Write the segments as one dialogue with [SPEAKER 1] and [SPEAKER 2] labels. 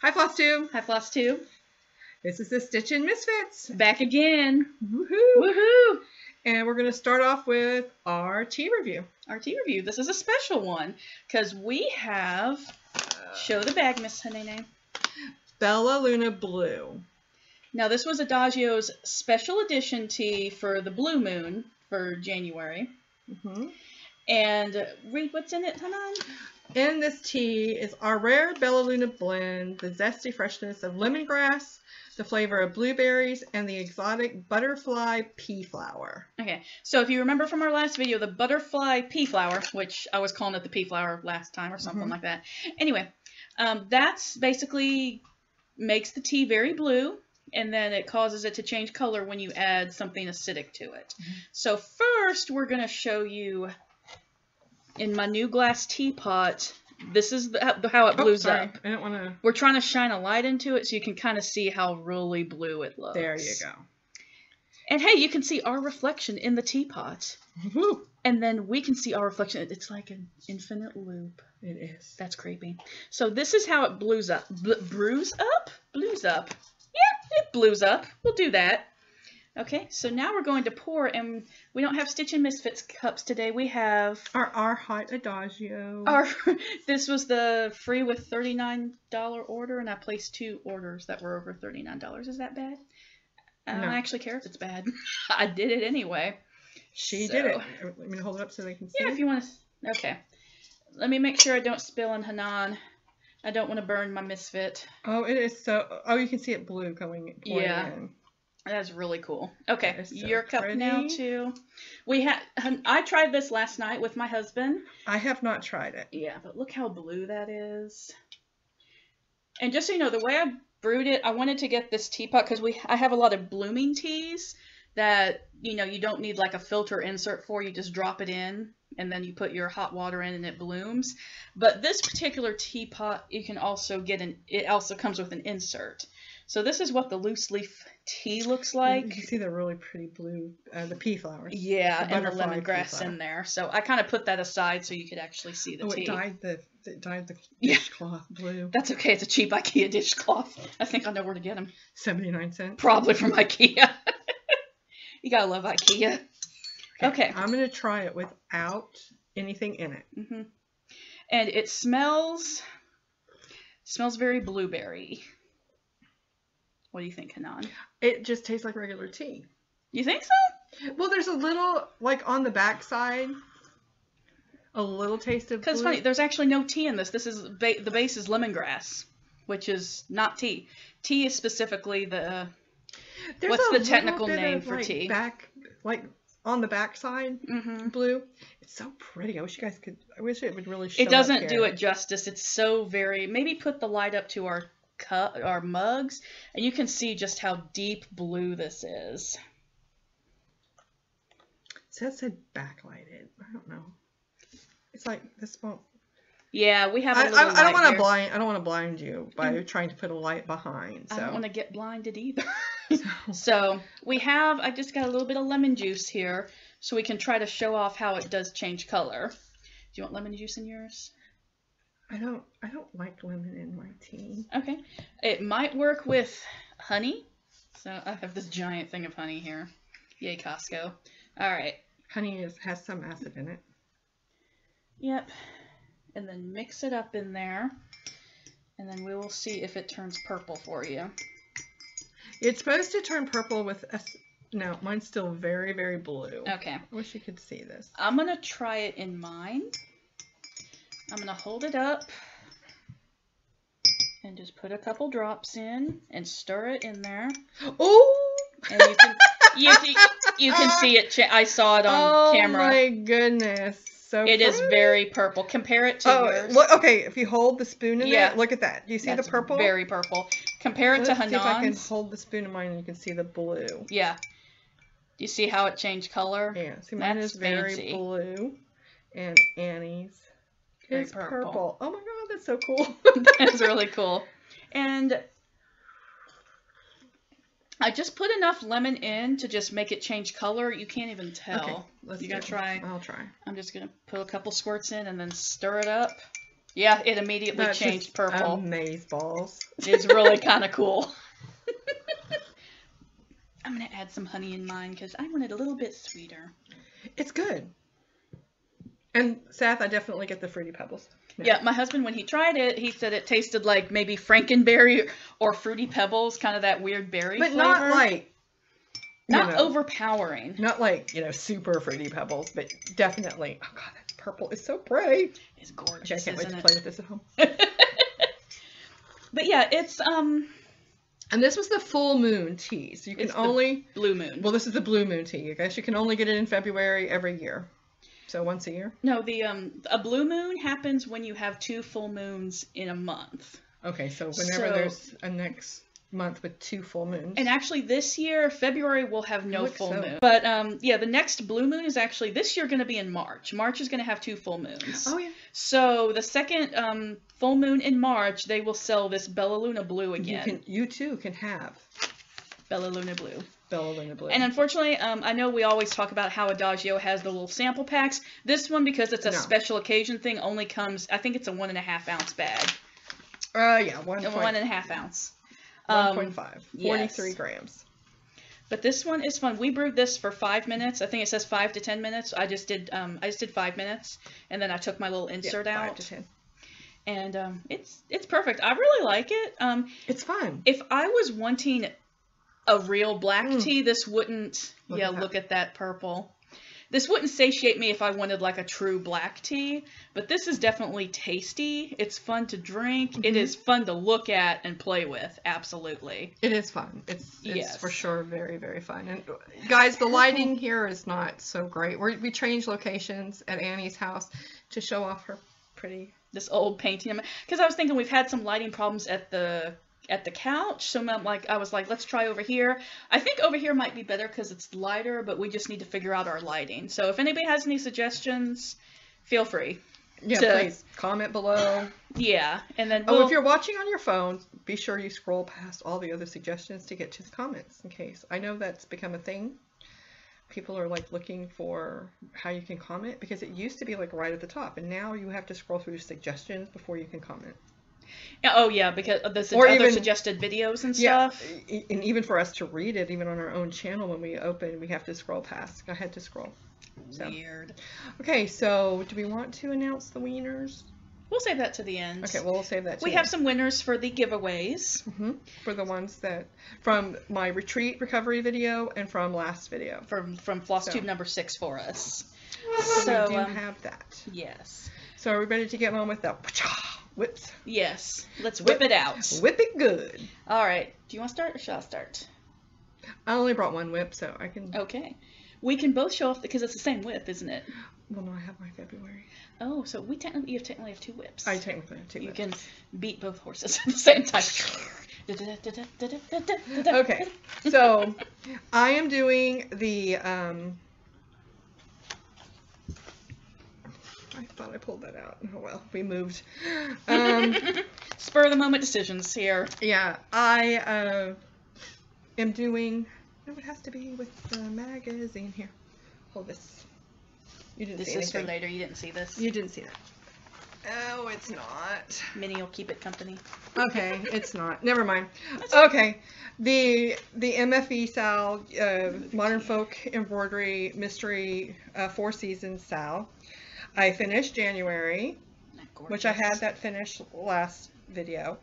[SPEAKER 1] Hi, Flosstube.
[SPEAKER 2] Hi, Flosstube.
[SPEAKER 1] This is the Stitchin'Misfits.
[SPEAKER 2] Back again.
[SPEAKER 1] Woohoo!
[SPEAKER 2] Woohoo!
[SPEAKER 1] And we're going to start off with our tea review.
[SPEAKER 2] Our tea review. This is a special one because we have, show the bag, Miss Hanane.
[SPEAKER 1] Bella Luna Blue.
[SPEAKER 2] Now, this was Adagio's special edition tea for the Blue Moon for January. And read what's in it, Hanane.
[SPEAKER 1] In this tea is our rare Bella Luna blend, the zesty freshness of lemongrass, the flavor of blueberries, and the exotic butterfly pea flower.
[SPEAKER 2] Okay, so if you remember from our last video, the butterfly pea flower, which I was calling it the pea flower last time or something like that. Anyway, that's basically makes the tea very blue, and then it causes it to change color when you add something acidic to it. So first, we're going to show you in my new glass teapot. This is how it blues up.
[SPEAKER 1] I don't want to.
[SPEAKER 2] We're trying to shine a light into it so you can kind of see how really blue it looks.
[SPEAKER 1] There you go.
[SPEAKER 2] And hey, you can see our reflection in the teapot.
[SPEAKER 1] Woo.
[SPEAKER 2] And then we can see our reflection. It's like an infinite loop.
[SPEAKER 1] It is.
[SPEAKER 2] That's creepy. So this is how it blues up. Blues up? Blues up. Yeah, it blues up. We'll do that. Okay, so now we're going to pour, and we don't have Stitchin'Misfits cups today. We have
[SPEAKER 1] our hot Adagio.
[SPEAKER 2] This was the free with $39 order, and I placed 2 orders that were over $39. Is that bad? I don't actually care if it's bad. I did it anyway.
[SPEAKER 1] She did it. Let me hold it up so they can see.
[SPEAKER 2] Yeah, if you want to. Okay. Let me make sure I don't spill on Hanane. I don't want to burn my Misfit.
[SPEAKER 1] Oh, it is so. Oh, you can see it blue going in.
[SPEAKER 2] That's really cool. Okay,
[SPEAKER 1] so
[SPEAKER 2] your cup
[SPEAKER 1] pretty.
[SPEAKER 2] now too. I tried this last night with my husband.
[SPEAKER 1] I have not tried it.
[SPEAKER 2] Yeah, but look how blue that is. And just so you know, the way I brewed it, I wanted to get this teapot because I have a lot of blooming teas that you don't need like a filter insert for. You just drop it in and then you put your hot water in and it blooms. But this particular teapot, you can also get it also comes with an insert. So this is what the loose leaf tea looks like.
[SPEAKER 1] You can see the really pretty blue, the pea flowers.
[SPEAKER 2] Yeah, and the lemongrass in there. So I kind of put that aside so you could actually see the tea.
[SPEAKER 1] It dyed the dishcloth blue.
[SPEAKER 2] That's okay. It's a cheap IKEA dishcloth. I think I know where to get them.
[SPEAKER 1] 79 cents.
[SPEAKER 2] Probably from IKEA. You gotta love IKEA. Okay.
[SPEAKER 1] I'm gonna try it without anything in it.
[SPEAKER 2] And it smells very blueberry. What do you think, Hanane?
[SPEAKER 1] It just tastes like regular tea.
[SPEAKER 2] You think so?
[SPEAKER 1] Well, there's a little, like on the back side, a little taste of blue.
[SPEAKER 2] Because funny, there's actually no tea in this. This is the base is lemongrass, which is not tea. Tea is specifically the what's the technical name for tea?
[SPEAKER 1] On the back side, blue. It's so pretty. I wish you guys could. I wish it would really show.
[SPEAKER 2] It doesn't do it justice. It's so very. Maybe put the light up to our mugs, and you can see just how deep blue this is.
[SPEAKER 1] It said backlighted. I don't know. It's like this won't.
[SPEAKER 2] Yeah, we have a little
[SPEAKER 1] I don't want to blind you by trying to put a light behind. So.
[SPEAKER 2] I don't want to get blinded either. So I just got a little bit of lemon juice here, so we can try to show off how it does change color. Do you want lemon juice in yours?
[SPEAKER 1] I don't like lemon in my tea.
[SPEAKER 2] Okay. It might work with honey. So I have this giant thing of honey here. Yay, Costco. All right.
[SPEAKER 1] Honey has some acid in it.
[SPEAKER 2] Yep. And then mix it up in there. And then we will see if it turns purple for you.
[SPEAKER 1] It's supposed to turn purple with no, mine's still very, very blue.
[SPEAKER 2] Okay.
[SPEAKER 1] I wish you could see this.
[SPEAKER 2] I'm going to try it in mine. I'm going to hold it up and just put a couple drops in and stir it in there.
[SPEAKER 1] Oh!
[SPEAKER 2] And you can see it. I saw it on camera.
[SPEAKER 1] Oh my goodness. So
[SPEAKER 2] it is very purple. Compare it to yours.
[SPEAKER 1] Okay, if you hold the spoon in there, look at that. Do you see the purple?
[SPEAKER 2] Very purple. Compare it to Hanane's.
[SPEAKER 1] See if I can hold the spoon in mine and you can see the blue.
[SPEAKER 2] Yeah. Do you see how it changed color?
[SPEAKER 1] Yeah. See, mine is very blue. And Annie's is purple. Oh my god, that's so cool.
[SPEAKER 2] That's really cool. And I just put enough lemon in to just make it change color. You can't even tell.
[SPEAKER 1] Okay,
[SPEAKER 2] you gonna try?
[SPEAKER 1] I'll try.
[SPEAKER 2] I'm just gonna put a couple squirts in and then stir it up. Yeah, it immediately
[SPEAKER 1] That's
[SPEAKER 2] changed
[SPEAKER 1] just
[SPEAKER 2] purple.
[SPEAKER 1] Amazeballs.
[SPEAKER 2] It's really kind of cool. I'm going to add some honey in mine because I want it a little bit sweeter.
[SPEAKER 1] It's good. And Seth, I definitely get the Fruity Pebbles.
[SPEAKER 2] Yeah, my husband, when he tried it, he said it tasted like maybe Frankenberry or Fruity Pebbles, kind of that weird berry
[SPEAKER 1] But
[SPEAKER 2] flavor.
[SPEAKER 1] not like...
[SPEAKER 2] Not overpowering.
[SPEAKER 1] Not like, super Fruity Pebbles, but definitely... Oh, God, that purple is so pretty.
[SPEAKER 2] It's gorgeous,
[SPEAKER 1] I can't wait to play with this at home.
[SPEAKER 2] But yeah, it's...
[SPEAKER 1] And this was the full moon tea, so you can only...
[SPEAKER 2] Blue moon.
[SPEAKER 1] Well, this is the blue moon tea. I guess you can only get it in February every year. So once a year?
[SPEAKER 2] No, a blue moon happens when you have 2 full moons in a month.
[SPEAKER 1] Okay, so whenever there's a next month with 2 full moons.
[SPEAKER 2] And actually this year, February will have no full moon. But yeah, the next blue moon is actually this year going to be in March. March is going to have 2 full moons.
[SPEAKER 1] Oh, yeah.
[SPEAKER 2] So the second full moon in March, they will sell this Bella Luna Blue again.
[SPEAKER 1] You too can have
[SPEAKER 2] Bella Luna Blue.
[SPEAKER 1] Bella Luna Blue.
[SPEAKER 2] And unfortunately, I know we always talk about how Adagio has the little sample packs. This one, because it's a special occasion thing, only comes, I think it's a 1.5 ounce bag.
[SPEAKER 1] Yeah,
[SPEAKER 2] 1.5 ounce.
[SPEAKER 1] 1.5. 43 grams.
[SPEAKER 2] But this one is fun. We brewed this for 5 minutes. I think it says 5 to 10 minutes. I just did 5 minutes, and then I took my little insert out.
[SPEAKER 1] 5 to 10.
[SPEAKER 2] And it's perfect. I really like it.
[SPEAKER 1] It's fun.
[SPEAKER 2] If I was wanting a real black tea, this wouldn't. Look at that purple. This wouldn't satiate me if I wanted like a true black tea, but this is definitely tasty. It's fun to drink. It is fun to look at and play with. Absolutely.
[SPEAKER 1] It is fun. It's for sure very, very fun. And guys, the lighting here is not so great. We changed locations at Annie's house to show off her pretty...
[SPEAKER 2] This old painting. Because I was thinking we've had some lighting problems at the couch, so I was like, let's try over here. I think over here might be better because it's lighter, but we just need to figure out our lighting. So if anybody has any suggestions, feel free.
[SPEAKER 1] Yeah, please comment below.
[SPEAKER 2] Yeah, and then
[SPEAKER 1] if you're watching on your phone, be sure you scroll past all the other suggestions to get to the comments in case. I know that's become a thing. People are like looking for how you can comment because it used to be like right at the top, and now you have to scroll through suggestions before you can comment.
[SPEAKER 2] Oh yeah, because of the other suggested videos and stuff.
[SPEAKER 1] Yeah, and even for us to read it, even on our own channel, when we open, we have to scroll past. I had to scroll. So.
[SPEAKER 2] Weird.
[SPEAKER 1] Okay, so do we want to announce the winners?
[SPEAKER 2] We'll save that to the end.
[SPEAKER 1] Okay, well, we'll save that to
[SPEAKER 2] We have some winners for the giveaways.
[SPEAKER 1] For the ones that, from my retreat recovery video and from last video.
[SPEAKER 2] From Flosstube number 6 for us.
[SPEAKER 1] So we do have that.
[SPEAKER 2] Yes.
[SPEAKER 1] So are we ready to get on with the whips?
[SPEAKER 2] Yes. Let's whip it out.
[SPEAKER 1] Whip it good.
[SPEAKER 2] All right. Do you want to start or shall I start?
[SPEAKER 1] I only brought one whip, so I can...
[SPEAKER 2] Okay. We can both show off, because it's the same whip, isn't it?
[SPEAKER 1] Well, no, I have my February.
[SPEAKER 2] Oh, so you technically have 2 whips.
[SPEAKER 1] I technically have 2 whips.
[SPEAKER 2] You can beat both horses at the same time.
[SPEAKER 1] Okay, so I am doing the... I thought I pulled that out. Oh, well, we moved.
[SPEAKER 2] Spur of the moment decisions here.
[SPEAKER 1] Yeah, I am doing... No, it has to be with the magazine here. Hold this. You didn't see anything. This is for
[SPEAKER 2] later. You didn't see this.
[SPEAKER 1] You didn't see that. Oh, it's not.
[SPEAKER 2] Minnie will keep it company.
[SPEAKER 1] Okay, it's not. Never mind. Okay, the MFE Sal, Modern Folk Embroidery Mystery 4 Seasons Sal. I finished January, which I had that finished last video,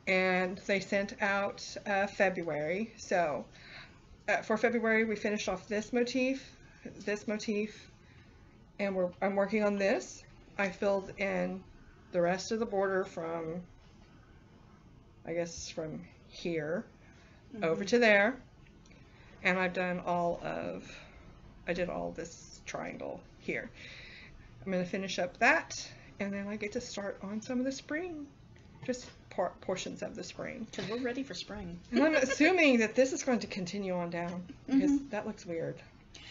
[SPEAKER 1] and they sent out February. So for February, we finished off this motif, and I'm working on this. I filled in the rest of the border from, I guess, from here over to there, and I've done I did all this triangle here. I'm going to finish up that, and then I get to start on some of the spring, just portions of the spring.
[SPEAKER 2] Because we're ready for spring.
[SPEAKER 1] And I'm assuming that this is going to continue on down, because that looks weird.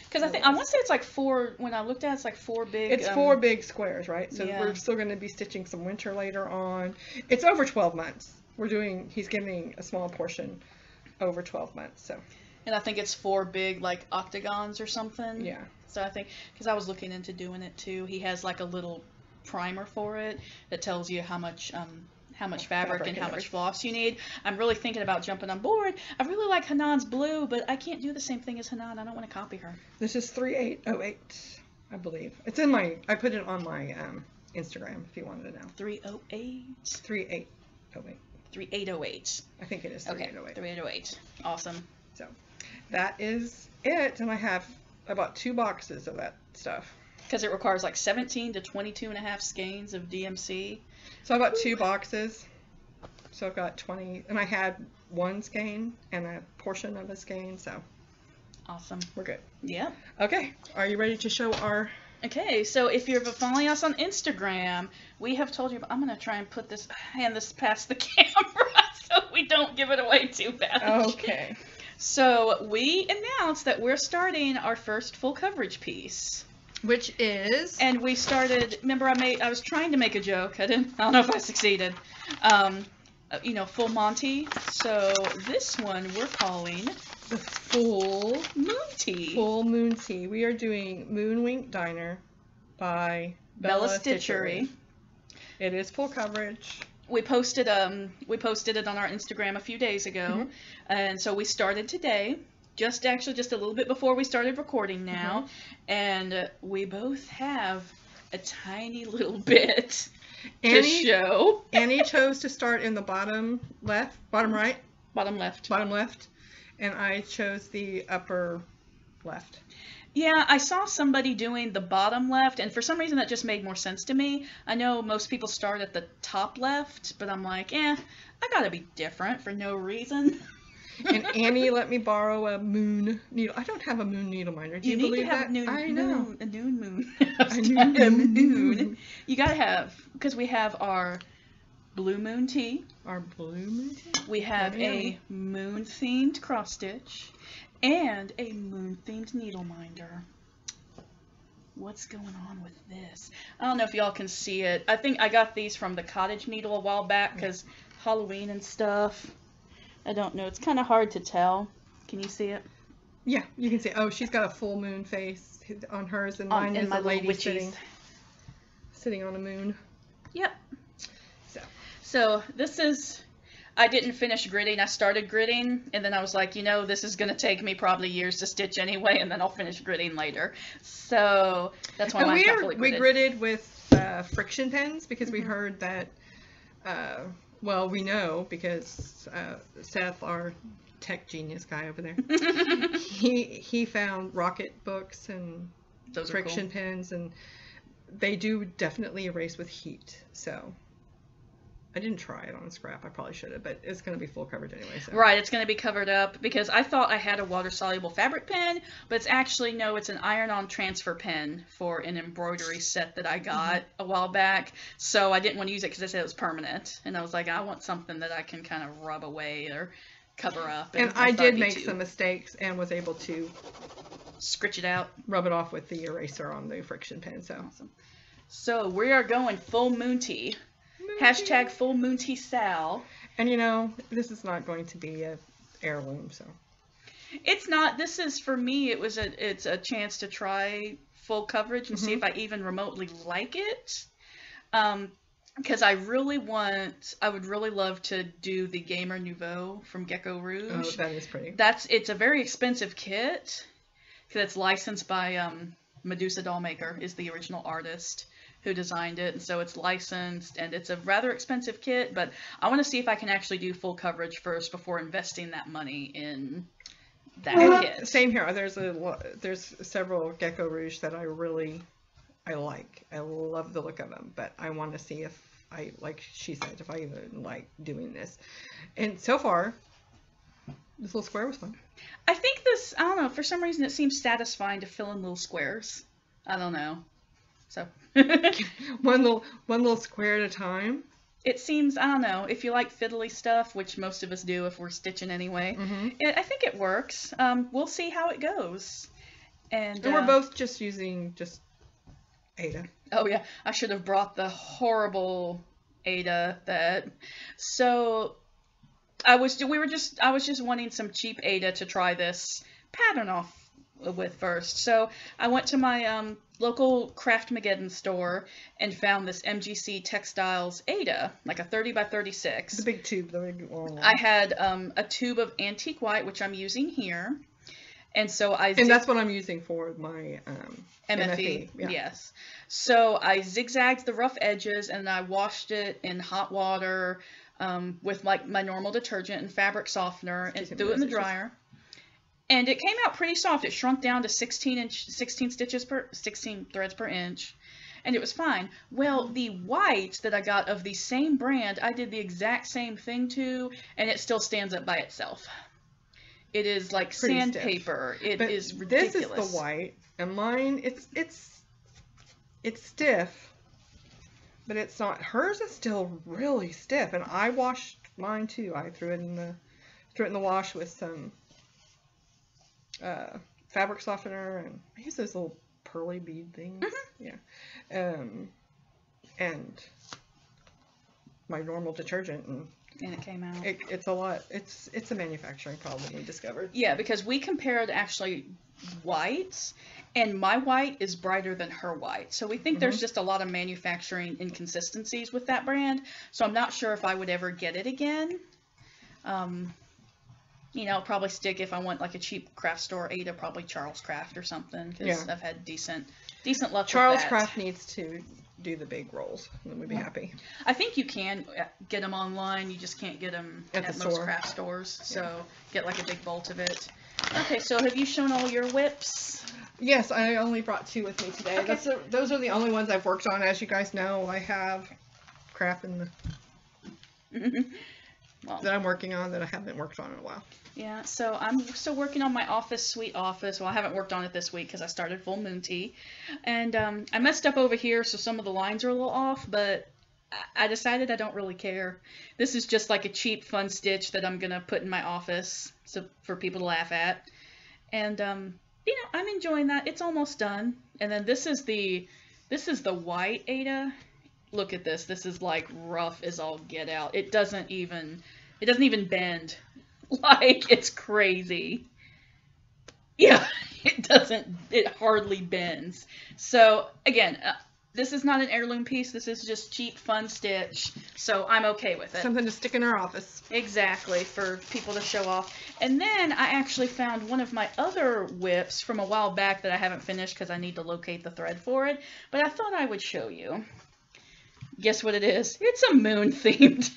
[SPEAKER 2] Because I want to say it's like 4, when I looked at it, it's like 4 big...
[SPEAKER 1] It's 4 big squares, right? So we're still going to be stitching some winter later on. It's over 12 months. He's giving a small portion over 12 months, so.
[SPEAKER 2] And I think it's 4 big, like, octagons or something.
[SPEAKER 1] Yeah.
[SPEAKER 2] So I think, because I was looking into doing it too, he has like a little primer for it that tells you how much fabric and how much floss you need. I'm really thinking about jumping on board. I really like Hanane's blue, but I can't do the same thing as Hanane. I don't want to copy her.
[SPEAKER 1] This is 3808, I believe. It's in my, I put it on my Instagram if you wanted to know.
[SPEAKER 2] 308?
[SPEAKER 1] 3808.
[SPEAKER 2] 3808.
[SPEAKER 1] I think it is 3808.
[SPEAKER 2] Okay, 3808. Awesome.
[SPEAKER 1] So that is it, and I bought 2 boxes of that stuff.
[SPEAKER 2] Because it requires like 17 to 22 and a half skeins of DMC.
[SPEAKER 1] So I bought 2 boxes. So I've got 20, and I had 1 skein and a portion of a skein, so.
[SPEAKER 2] Awesome.
[SPEAKER 1] We're good.
[SPEAKER 2] Yeah.
[SPEAKER 1] Okay, are you ready to show our...
[SPEAKER 2] Okay, so if you're following us on Instagram, we have told you, I'm going to try and hand this past the camera so we don't give it away too bad.
[SPEAKER 1] Okay.
[SPEAKER 2] So we announced that we're starting our first full coverage piece.
[SPEAKER 1] Which is...
[SPEAKER 2] And we started, remember I was trying to make a joke, I don't know if I succeeded. You know, full Monty. So this one we're calling
[SPEAKER 1] the Full
[SPEAKER 2] Moon Tea.
[SPEAKER 1] Full Moon Tea. We are doing Moonwink Diner by
[SPEAKER 2] Bella Stitchery.
[SPEAKER 1] It is full coverage.
[SPEAKER 2] We posted it on our Instagram a few days ago, and so we started today. Just a little bit before we started recording now, and we both have a tiny little bit to show.
[SPEAKER 1] Annie chose to start in the bottom left, bottom right,
[SPEAKER 2] bottom left,
[SPEAKER 1] and I chose the upper left.
[SPEAKER 2] Yeah, I saw somebody doing the bottom left, and for some reason that just made more sense to me. I know most people start at the top left, but I'm like, I gotta be different for no reason.
[SPEAKER 1] And Annie let me borrow a moon needle. I don't have a moon needle minder. Do you believe that?
[SPEAKER 2] I know. A noon moon.
[SPEAKER 1] A moon.
[SPEAKER 2] You gotta have, because we have our blue moon tea.
[SPEAKER 1] Our blue moon tea?
[SPEAKER 2] We have a moon-themed cross-stitch and a moon-themed needle minder. What's going on with this? I don't know if y'all can see it. I think I got these from the Cottage Needle a while back because Halloween and stuff. I don't know. It's kind of hard to tell. Can you see it?
[SPEAKER 1] Yeah, you can see. Oh, she's got a full moon face on hers, and mine is a lady sitting on a moon.
[SPEAKER 2] Yep. So this is... I didn't finish gridding. I started gridding, and then I was like, this is going to take me probably years to stitch anyway, and then I'll finish gridding later. So that's why mine's not fully gridded.
[SPEAKER 1] We gridded with friction pens because we heard that... well, we know because Seth, our tech genius guy over there, he found rocket books and
[SPEAKER 2] those
[SPEAKER 1] friction pens, and they do definitely erase with heat. So I didn't try it on a scrap. I probably should have, but it's going to be full coverage anyway. So.
[SPEAKER 2] Right, it's going to be covered up because I thought I had a water-soluble fabric pen, but it's actually, no, it's an iron-on transfer pen for an embroidery set that I got a while back. So I didn't want to use it because I said it was permanent. And I was like, I want something that I can kind of rub away or cover up.
[SPEAKER 1] And I did make some mistakes and was able to
[SPEAKER 2] scritch it out.
[SPEAKER 1] Rub it off with the eraser on the friction pen. So,
[SPEAKER 2] awesome. So we are going full moon tea. Hashtag full moon tea Sal.
[SPEAKER 1] And this is not going to be a heirloom, so.
[SPEAKER 2] It's not. This is, for me, it's a chance to try full coverage and see if I even remotely like it. Because I would really love to do the Gamer Nouveau from Gecko Rouge.
[SPEAKER 1] Oh, that is pretty.
[SPEAKER 2] It's a very expensive kit because it's licensed by Medusa Dollmaker is the original artist who designed it, and so it's licensed, and it's a rather expensive kit, but I want to see if I can actually do full coverage first before investing that money in that kit.
[SPEAKER 1] Same here. There's several Gecko Rouge that I like. I love the look of them, but I want to see if I, like she said, if I even like doing this. And so far, this little square was fun.
[SPEAKER 2] I think I don't know, for some reason it seems satisfying to fill in little squares. I don't know. So
[SPEAKER 1] one little square at a time.
[SPEAKER 2] It seems, I don't know, if you like fiddly stuff, which most of us do if we're stitching anyway, I think it works. We'll see how it goes. And
[SPEAKER 1] we're both just using Ada.
[SPEAKER 2] Oh yeah, I should have brought the horrible Ada so I was just wanting some cheap Ada to try this pattern off with first. So I went to my local Craftmageddon store and found this MGC Textiles Ada, like a 30 by 36.
[SPEAKER 1] The big tube, the big long one.
[SPEAKER 2] I had a tube of antique white, which I'm using here. And so
[SPEAKER 1] and that's what I'm using for my MFE.
[SPEAKER 2] Yeah. Yes. So I zigzagged the rough edges and I washed it in hot water with like my normal detergent and fabric softener and threw it in the dryer. And it came out pretty soft. It shrunk down to 16 threads per inch. And it was fine. Well, the white that I got of the same brand, I did the exact same thing to, and it still stands up by itself. It is like pretty sandpaper. It is ridiculous.
[SPEAKER 1] This is the white, and mine it's stiff, but it's not. Hers is still really stiff, and I washed mine too. I threw it in the wash with some fabric softener, and I use those little pearly bead things. Yeah, and my normal detergent, and
[SPEAKER 2] it came out.
[SPEAKER 1] It's a lot. It's a manufacturing problem we discovered.
[SPEAKER 2] Yeah, because we compared actually whites, and my white is brighter than her white. So we think there's just a lot of manufacturing inconsistencies with that brand. So I'm not sure if I would ever get it again. You know, probably stick if I want like a cheap craft store Ada, probably Charles Craft or something, because I've had decent luck
[SPEAKER 1] Charles
[SPEAKER 2] with that.
[SPEAKER 1] Craft needs to do the big rolls, and then we'd be happy.
[SPEAKER 2] I think you can get them online. You just can't get them at most craft stores. So get like a big bolt of it. Okay, so have you shown all your whips?
[SPEAKER 1] Yes, I only brought 2 with me today. Okay. Those are the only ones I've worked on. As you guys know, I have crap in the that I'm working on that I haven't worked on in a while.
[SPEAKER 2] Yeah, so I'm still working on my office suite office. Well, I haven't worked on it this week because I started full moon tea. And I messed up over here, so some of the lines are a little off, but I decided I don't really care. This is just like a cheap, fun stitch that I'm going to put in my office for people to laugh at. And, you know, I'm enjoying that. It's almost done. And then this is the white Ada. Look at this. This is like rough as all get out. It doesn't even bend. Like, it's crazy. Yeah, it hardly bends. So, again, this is not an heirloom piece. This is just cheap, fun stitch. So, I'm okay with it.
[SPEAKER 1] Something to stick in our office.
[SPEAKER 2] Exactly, for people to show off. And then I actually found one of my other whips from a while back that I haven't finished because I need to locate the thread for it. But I thought I would show you. Guess what it is? It's a moon themed.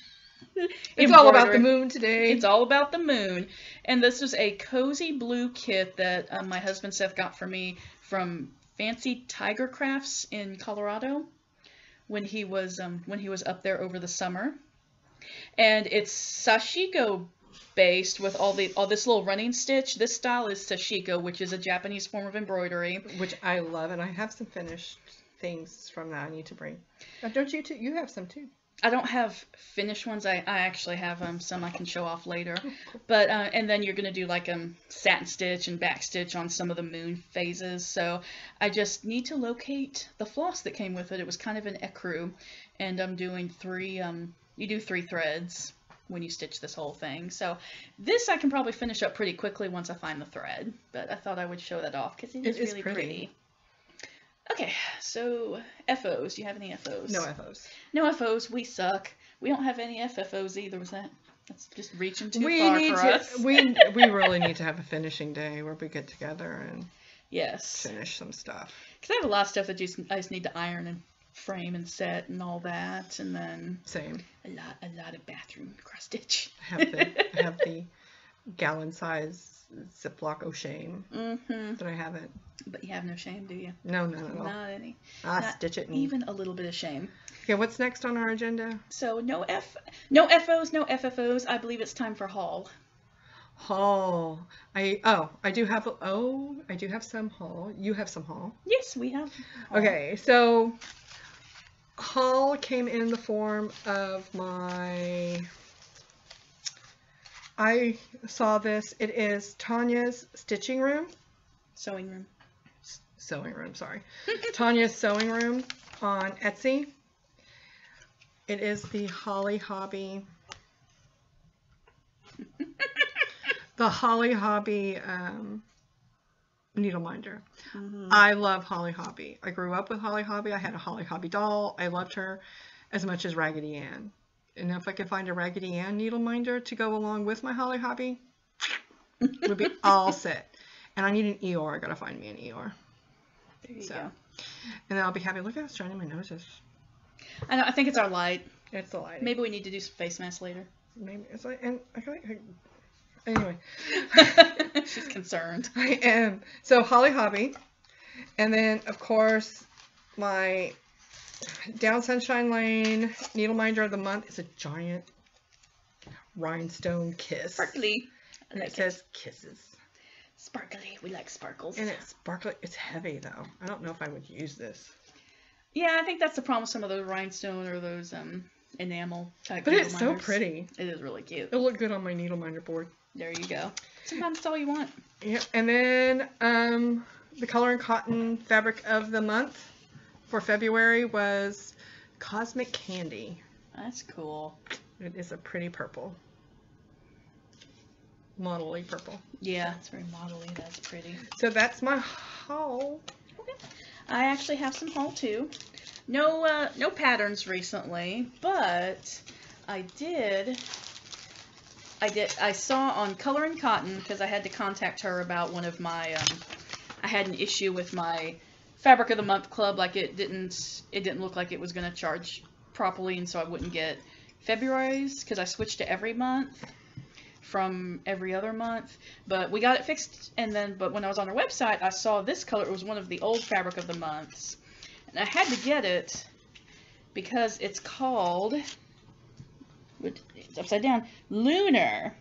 [SPEAKER 1] It's all about the moon today.
[SPEAKER 2] It's all about the moon. And this is a cozy blue kit that my husband Seth got for me from Fancy Tiger Crafts in Colorado when he was up there over the summer. And it's Sashiko based with all this little running stitch. This style is Sashiko, which is a Japanese form of embroidery.
[SPEAKER 1] Which I love, and I have some finished things from that I need to bring. Don't you too? You have some too.
[SPEAKER 2] I don't have finished ones. I actually have some I can show off later. But and then you're gonna do like satin stitch and back stitch on some of the moon phases. So I just need to locate the floss that came with it. It was kind of an ecru, and I'm doing 3. You do 3 threads when you stitch this whole thing. So this I can probably finish up pretty quickly once I find the thread. But I thought I would show that off because it is really pretty. Okay, so FOs. Do you have any FOs?
[SPEAKER 1] No FOs.
[SPEAKER 2] No FOs. We suck. We don't have any FFOs either. Was that? That's just reaching too far for us.
[SPEAKER 1] We really need to have a finishing day where we get together and finish some stuff.
[SPEAKER 2] Because I have a lot of stuff that I just need to iron and frame and set and all that, and then a lot of bathroom cross stitch.
[SPEAKER 1] I have the gallon size Ziploc shame that I haven't.
[SPEAKER 2] But you have no shame, do you?
[SPEAKER 1] No, not at all.
[SPEAKER 2] Not any.
[SPEAKER 1] Stitch it.
[SPEAKER 2] Even a little bit of shame.
[SPEAKER 1] Okay, what's next on our agenda?
[SPEAKER 2] So no FOs, no FFOs. I believe it's time for haul.
[SPEAKER 1] Haul. I do have some haul. You have some haul.
[SPEAKER 2] Yes, we have. Haul.
[SPEAKER 1] Okay, so haul came in the form of my. I saw this. It is Tanya's Stitching Room.
[SPEAKER 2] Sewing room.
[SPEAKER 1] Sorry. Tanya's Sewing Room on Etsy. It is the Holly Hobby. The Holly Hobby needle minder.
[SPEAKER 2] Mm-hmm.
[SPEAKER 1] I love Holly Hobbie. I grew up with Holly Hobbie. I had a Holly Hobbie doll. I loved her as much as Raggedy Ann. And if I could find a Raggedy Ann needle minder to go along with my Holly Hobbie, would be all set. And I need an Eeyore. I gotta find me an Eeyore.
[SPEAKER 2] There you go.
[SPEAKER 1] And then I'll be happy. Look how shiny my nose is.
[SPEAKER 2] I know. I think it's our light.
[SPEAKER 1] It's the lighting.
[SPEAKER 2] Maybe we need to do some face masks later.
[SPEAKER 1] Maybe it's like, and anyway.
[SPEAKER 2] She's concerned.
[SPEAKER 1] I am. So Holly Hobbie, and then of course my Down Sunshine Lane needle minder of the month is a giant rhinestone kiss.
[SPEAKER 2] Sparkly.
[SPEAKER 1] And it says kisses.
[SPEAKER 2] Sparkly. We like sparkles.
[SPEAKER 1] And it's sparkly. It's heavy though. I don't know if I would use this.
[SPEAKER 2] Yeah, I think that's the problem with some of those rhinestone or those enamel type.
[SPEAKER 1] But
[SPEAKER 2] needle
[SPEAKER 1] it's
[SPEAKER 2] minders.
[SPEAKER 1] so pretty.
[SPEAKER 2] It is really cute.
[SPEAKER 1] It'll look good on my needle minder board.
[SPEAKER 2] There you go. Sometimes it's all you want.
[SPEAKER 1] Yeah, and then the Color and Cotton fabric of the month for February was Cosmic Candy.
[SPEAKER 2] That's cool.
[SPEAKER 1] It is a pretty purple. Model-y purple.
[SPEAKER 2] Yeah, it's very model-y. That's pretty.
[SPEAKER 1] So that's my haul.
[SPEAKER 2] Okay. I actually have some haul too. No patterns recently, but I saw on Color and Cotton, because I had to contact her about one of my, I had an issue with my Fabric of the Month club, like it didn't look like it was going to charge properly, and so I wouldn't get February's, because I switched to every month from every other month, but we got it fixed, but when I was on her website, I saw this color. It was one of the old Fabric of the Months, and I had to get it because it's called, it's upside down, Lunar.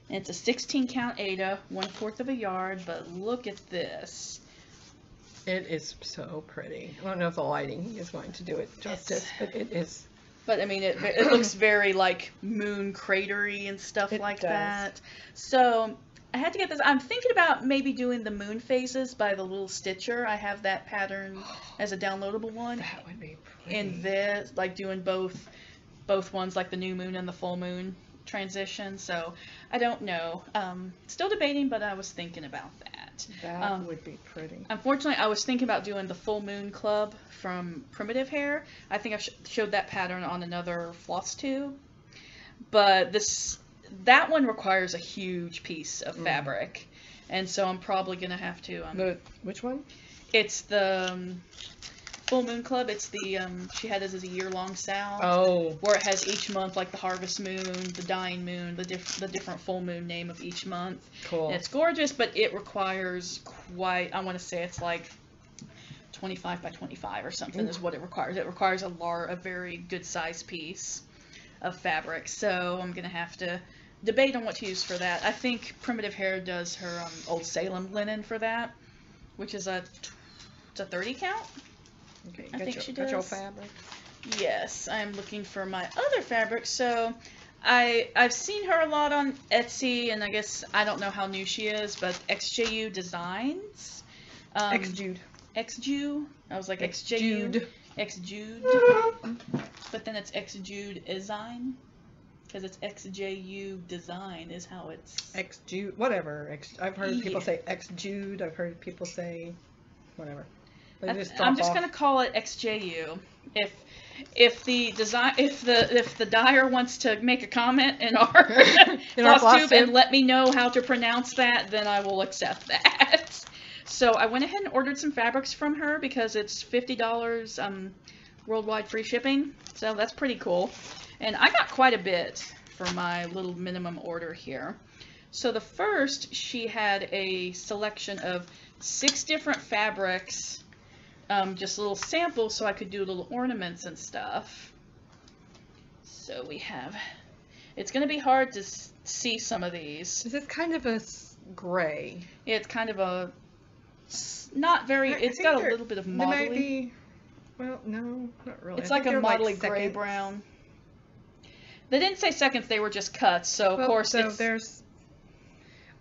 [SPEAKER 2] And it's a 16 count Aida, 1/4 of a yard, but look at this.
[SPEAKER 1] It is so pretty. I don't know if the lighting is going to do it justice, but it is.
[SPEAKER 2] But I mean, it looks very like moon cratery and stuff like that. So I had to get this. I'm thinking about maybe doing the moon phases by the little Stitcher. I have that pattern as a downloadable one.
[SPEAKER 1] That would be pretty.
[SPEAKER 2] And this, like doing both ones, like the new moon and the full moon transition. So I don't know. Still debating, but I was thinking about that.
[SPEAKER 1] That would be pretty.
[SPEAKER 2] Unfortunately, I was thinking about doing the full moon club from Primitive Hair. I think I showed that pattern on another Flosstube, but that one requires a huge piece of fabric, and so I'm probably gonna have to.
[SPEAKER 1] Which one?
[SPEAKER 2] It's the Full Moon Club. It's the she had this as a year-long sale.
[SPEAKER 1] Oh.
[SPEAKER 2] Where it has each month, like the Harvest Moon, the Dying Moon, the different full moon name of each month.
[SPEAKER 1] Cool.
[SPEAKER 2] And it's gorgeous, but it requires quite. I want to say it's like 25 by 25 or something. Ooh. Is what it requires. It requires a very good size piece of fabric. So I'm gonna have to debate on what to use for that. I think Primitive Hair does her Old Salem linen for that, which is it's a 30 count.
[SPEAKER 1] Okay,
[SPEAKER 2] I think she does.
[SPEAKER 1] Got your fabric?
[SPEAKER 2] Yes, I'm looking for my other fabric. So I've seen her a lot on Etsy, and I guess I don't know how new she is, but XJU Designs.
[SPEAKER 1] XJude.
[SPEAKER 2] XJU. I was like XJU. XJude. But then it's XJude Design. Because it's XJU Design is how it's...
[SPEAKER 1] XJude, whatever. I've heard people say XJude. I've heard people say whatever.
[SPEAKER 2] I'm just gonna call it XJU. If the dyer wants to make a comment in our Flosstube and let me know how to pronounce that, then I will accept that. So I went ahead and ordered some fabrics from her because it's $50 worldwide free shipping. So that's pretty cool. And I got quite a bit for my little minimum order here. So the first, she had a selection of 6 different fabrics. Just little samples so I could do little ornaments and stuff. So we have, it's going to be hard to see some of these.
[SPEAKER 1] This is kind of a gray.
[SPEAKER 2] Yeah, it's kind of a, not very, it's got a little bit of modelly.
[SPEAKER 1] Well, no, not really.
[SPEAKER 2] It's like a modelly gray brown. They didn't say seconds, they were just cuts, so of course
[SPEAKER 1] so there's,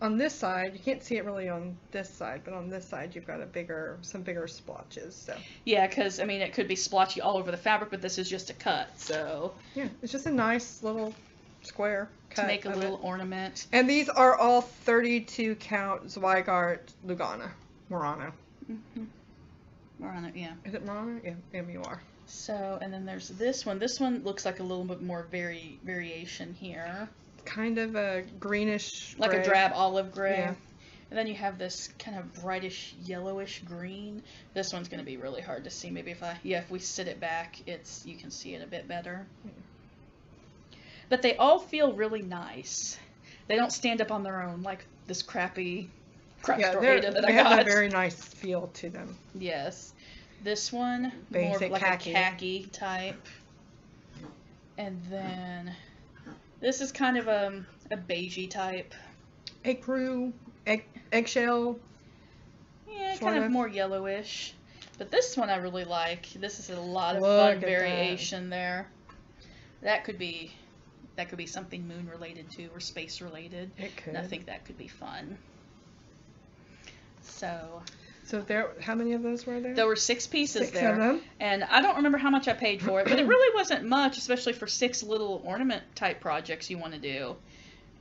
[SPEAKER 1] on this side, you can't see it really on this side, but on this side you've got some bigger splotches. So
[SPEAKER 2] yeah, because I mean it could be splotchy all over the fabric, but this is just a cut. So
[SPEAKER 1] yeah, it's just a nice little square cut
[SPEAKER 2] to make a little ornament.
[SPEAKER 1] And these are all 32 count Zweigart Lugana. Murano.
[SPEAKER 2] Murano, yeah.
[SPEAKER 1] Is it Murano? Yeah, M-U-R.
[SPEAKER 2] So, and then there's this one. This one looks like a little bit more variation here.
[SPEAKER 1] Kind of a greenish
[SPEAKER 2] like
[SPEAKER 1] gray.
[SPEAKER 2] a drab olive gray.
[SPEAKER 1] Yeah.
[SPEAKER 2] And then you have this kind of brightish yellowish green. This one's going to be really hard to see. Maybe if we sit it back, you can see it a bit better. But they all feel really nice. They don't stand up on their own like this crappy crap store Ada that I got.
[SPEAKER 1] They have a very nice feel to them.
[SPEAKER 2] Yes. This one,
[SPEAKER 1] basic
[SPEAKER 2] more of like
[SPEAKER 1] khaki.
[SPEAKER 2] a khaki type. And then this is kind of a beigey type.
[SPEAKER 1] Ecru, eggshell.
[SPEAKER 2] Yeah, kind of more yellowish. But this one I really like. This is a lot of
[SPEAKER 1] Look
[SPEAKER 2] fun
[SPEAKER 1] at
[SPEAKER 2] variation there. That could be something moon related too, or space related.
[SPEAKER 1] It could.
[SPEAKER 2] And I think that could be fun. So
[SPEAKER 1] how many of those were there?
[SPEAKER 2] There were 6 pieces
[SPEAKER 1] 6
[SPEAKER 2] there.
[SPEAKER 1] of them.
[SPEAKER 2] And I don't remember how much I paid for it, but it really wasn't much, especially for 6 little ornament type projects you want to do.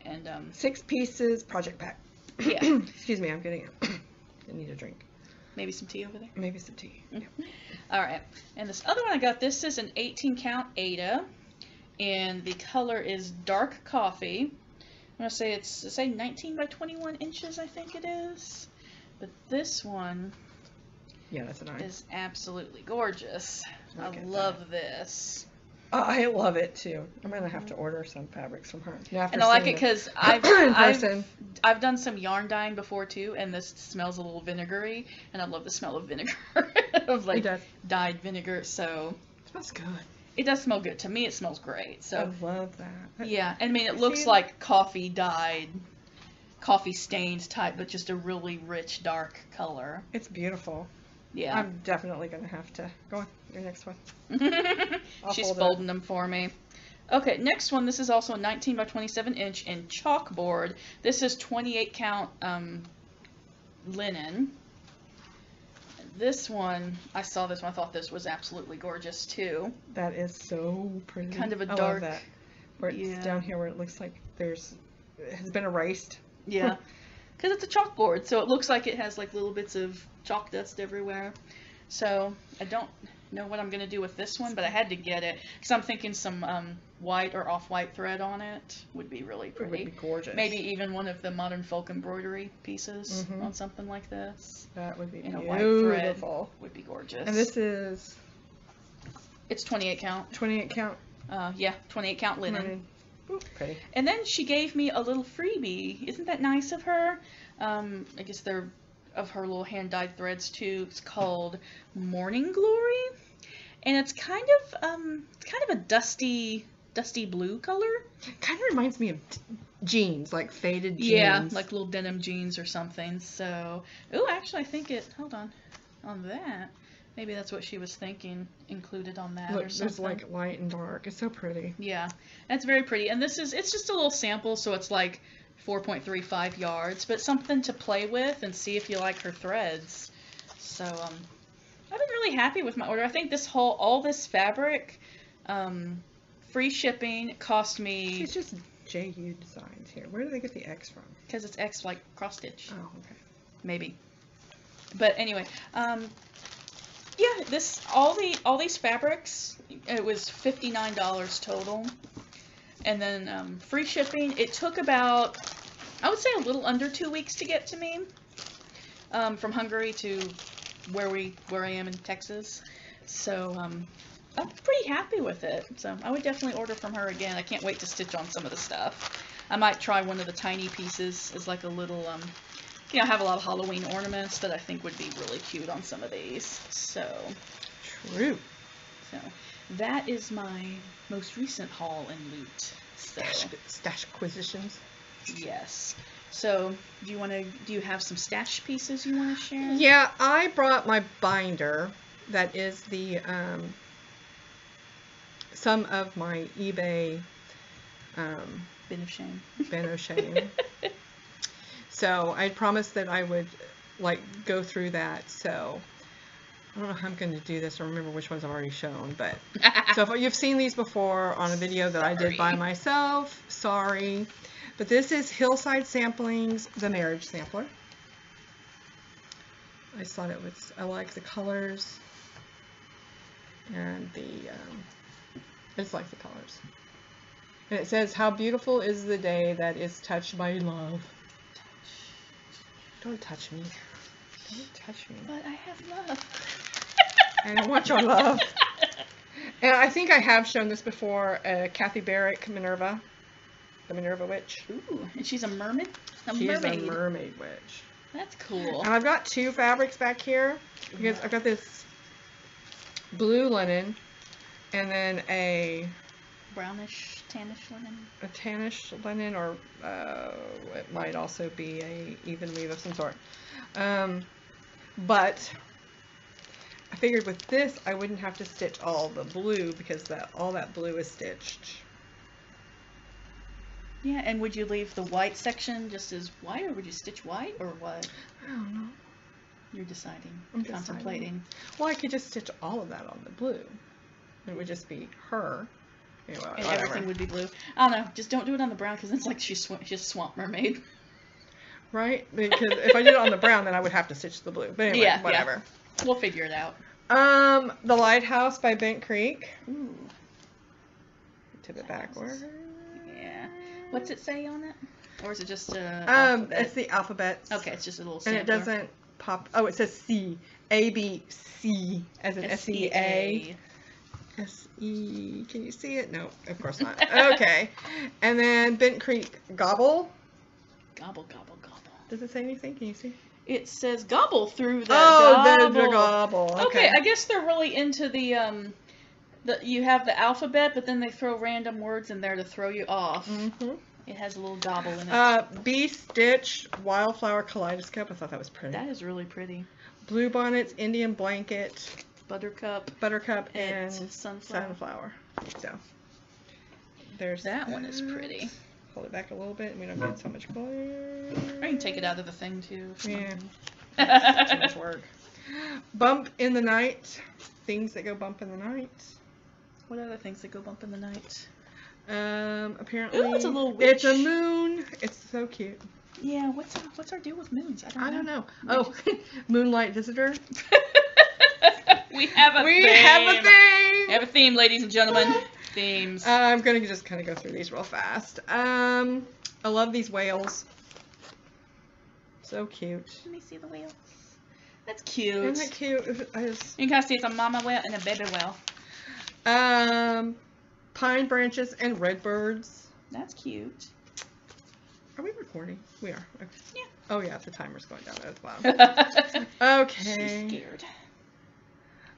[SPEAKER 2] And
[SPEAKER 1] 6 pieces project pack.
[SPEAKER 2] Yeah.
[SPEAKER 1] Excuse me, I'm getting it. I need a drink.
[SPEAKER 2] Maybe some tea over there?
[SPEAKER 1] Maybe some tea. Yeah.
[SPEAKER 2] Alright. And this other one I got, this is an 18 count Ada. And the color is dark coffee. I'm going to say it's 19 by 21 inches, I think it is. But this one
[SPEAKER 1] that's nice.
[SPEAKER 2] is absolutely gorgeous. I love this.
[SPEAKER 1] I love it too. I'm going to have to order some fabrics from her.
[SPEAKER 2] And I like it because I've done some yarn dyeing before too, and this smells a little vinegary, and I love the smell of vinegar, of like dyed vinegar. So
[SPEAKER 1] it smells good.
[SPEAKER 2] It does smell good. To me, it smells great. So
[SPEAKER 1] I love that.
[SPEAKER 2] Yeah, I mean, it looks like coffee dyed, coffee stained type, but just a really rich dark color.
[SPEAKER 1] It's beautiful.
[SPEAKER 2] Yeah.
[SPEAKER 1] I'm definitely going to have to go on your next one.
[SPEAKER 2] She's folding them for me. Okay, next one. This is also a 19 by 27 inch in chalkboard. This is 28 count linen. This one, I saw this one, I thought this was absolutely gorgeous too.
[SPEAKER 1] That is so pretty.
[SPEAKER 2] Kind of a dark.
[SPEAKER 1] I love that. Where it's down here where it looks like it has been erased.
[SPEAKER 2] Yeah. Because it's a chalkboard, so it looks like it has like little bits of chalk dust everywhere. So I don't know what I'm going to do with this one, but I had to get it. Because I'm thinking some white or off-white thread on it would be really pretty.
[SPEAKER 1] It would be gorgeous.
[SPEAKER 2] Maybe even one of the modern folk embroidery pieces on something like this.
[SPEAKER 1] That would be beautiful.
[SPEAKER 2] White thread would be gorgeous.
[SPEAKER 1] And this is...
[SPEAKER 2] It's 28 count.
[SPEAKER 1] 28 count?
[SPEAKER 2] Yeah, 28 count linen.
[SPEAKER 1] Ooh, pretty.
[SPEAKER 2] And then she gave me a little freebie. Isn't that nice of her? I guess they're of her little hand-dyed threads too. It's called Morning Glory, and it's kind of a dusty blue color.
[SPEAKER 1] Kind of reminds me of jeans, like faded jeans.
[SPEAKER 2] Yeah, like little denim jeans or something. So, oh, actually, I think it. Hold on that. Maybe that's what she was thinking included on that.
[SPEAKER 1] Look,
[SPEAKER 2] or something.
[SPEAKER 1] there's like light and dark. It's so pretty.
[SPEAKER 2] Yeah, that's very pretty. And it's just a little sample, so it's like 4.35 yards, but something to play with and see if you like her threads. So I've been really happy with my order. I think all this fabric, free shipping, cost me.
[SPEAKER 1] It's just JU Designs here. Where do they get the X from?
[SPEAKER 2] Because it's X like cross stitch.
[SPEAKER 1] Oh, okay.
[SPEAKER 2] Maybe. But anyway, yeah, all these fabrics, it was $59 total. And then free shipping, it took about, I would say a little under 2 weeks to get to me. From Hungary to where I am in Texas. So I'm pretty happy with it. So I would definitely order from her again. I can't wait to stitch on some of the stuff. I might try one of the tiny pieces as like a little, I have a lot of Halloween ornaments that I think would be really cute on some of these. So,
[SPEAKER 1] true.
[SPEAKER 2] So, that is my most recent haul and loot. So,
[SPEAKER 1] stash acquisitions.
[SPEAKER 2] Yes. So, do you have some stash pieces you want to share?
[SPEAKER 1] Yeah, I brought my binder. That is the some of my eBay
[SPEAKER 2] bin of shame.
[SPEAKER 1] Bin of shame. So I promised that I would like go through that. So I don't know how I'm going to do this or remember which ones I've already shown, but so if you've seen these before on a video that I did by myself, sorry. But this is Hillside Samplings, the Marriage Sampler. I just thought it was, I like the colors and I just like the colors. And it says, how beautiful is the day that is touched by love. Don't touch me. Don't touch me.
[SPEAKER 2] But I have love.
[SPEAKER 1] I don't want your love. And I think I have shown this before, Kathy Barrick, Minerva. The Minerva Witch.
[SPEAKER 2] Ooh, and she's a mermaid?
[SPEAKER 1] She's a mermaid witch.
[SPEAKER 2] That's cool.
[SPEAKER 1] And I've got two fabrics back here. Because I've got this blue linen and then a
[SPEAKER 2] brownish, tannish linen.
[SPEAKER 1] A tannish linen, or it might also be a even weave of some sort. But I figured with this I wouldn't have to stitch all the blue because all that blue is stitched.
[SPEAKER 2] Yeah, and would you leave the white section just as white, or would you stitch white, or what?
[SPEAKER 1] I don't know.
[SPEAKER 2] You're deciding.
[SPEAKER 1] I'm
[SPEAKER 2] contemplating.
[SPEAKER 1] Well, I could just stitch all of that on the blue. It would just be her. Anyway,
[SPEAKER 2] and everything would be blue. I don't know. Just don't do it on the brown because it's like she's a swamp mermaid.
[SPEAKER 1] Right? Because if I did it on the brown, then I would have to stitch the blue. But anyway,
[SPEAKER 2] yeah,
[SPEAKER 1] whatever.
[SPEAKER 2] Yeah. We'll figure it out.
[SPEAKER 1] The Lighthouse by Bent Creek.
[SPEAKER 2] Ooh.
[SPEAKER 1] Tip it backward.
[SPEAKER 2] Yeah. What's it say on it? Or is it just alphabet?
[SPEAKER 1] It's the alphabet.
[SPEAKER 2] Okay, it's just a little sampler.
[SPEAKER 1] And it doesn't pop. Oh, it says C. A, B, C, as in S-E-A. S-E. Can you see it? No, of course not. Okay. And then Bent Creek Gobble.
[SPEAKER 2] Gobble, gobble, gobble.
[SPEAKER 1] Does it say anything? Can you see?
[SPEAKER 2] It says gobble through the
[SPEAKER 1] gobble. The gobble.
[SPEAKER 2] Okay, I guess they're really into the you have the alphabet, but then they throw random words in there to throw you off.
[SPEAKER 1] Mm-hmm.
[SPEAKER 2] It has a little gobble in it.
[SPEAKER 1] Bee Stitch Wildflower Kaleidoscope. I thought that was pretty.
[SPEAKER 2] That is really pretty.
[SPEAKER 1] Blue Bonnets Indian Blanket.
[SPEAKER 2] Buttercup,
[SPEAKER 1] and Sunflower. So there's
[SPEAKER 2] that one is pretty.
[SPEAKER 1] Hold it back a little bit and we don't get so much glare.
[SPEAKER 2] I can take it out of the thing too.
[SPEAKER 1] Yeah. Too much work. Bump in the Night. Things that go bump in the night.
[SPEAKER 2] What other things that go bump in the night?
[SPEAKER 1] Apparently
[SPEAKER 2] ooh, it's a little witch.
[SPEAKER 1] It's a moon. It's so cute.
[SPEAKER 2] Yeah, what's our deal with moons?
[SPEAKER 1] I don't know. Oh, Moonlight Visitor.
[SPEAKER 2] We have a theme. We have a theme, ladies and gentlemen. Themes.
[SPEAKER 1] I'm going to just kind of go through these real fast. I love these whales. So cute.
[SPEAKER 2] Let me see the whales. That's cute.
[SPEAKER 1] Isn't that cute?
[SPEAKER 2] You can kind of see it's a mama whale and a baby whale.
[SPEAKER 1] Pine branches and redbirds.
[SPEAKER 2] That's cute.
[SPEAKER 1] Are we recording? We are. Okay.
[SPEAKER 2] Yeah.
[SPEAKER 1] Oh yeah, the timer's going down as well. Okay.
[SPEAKER 2] She's scared.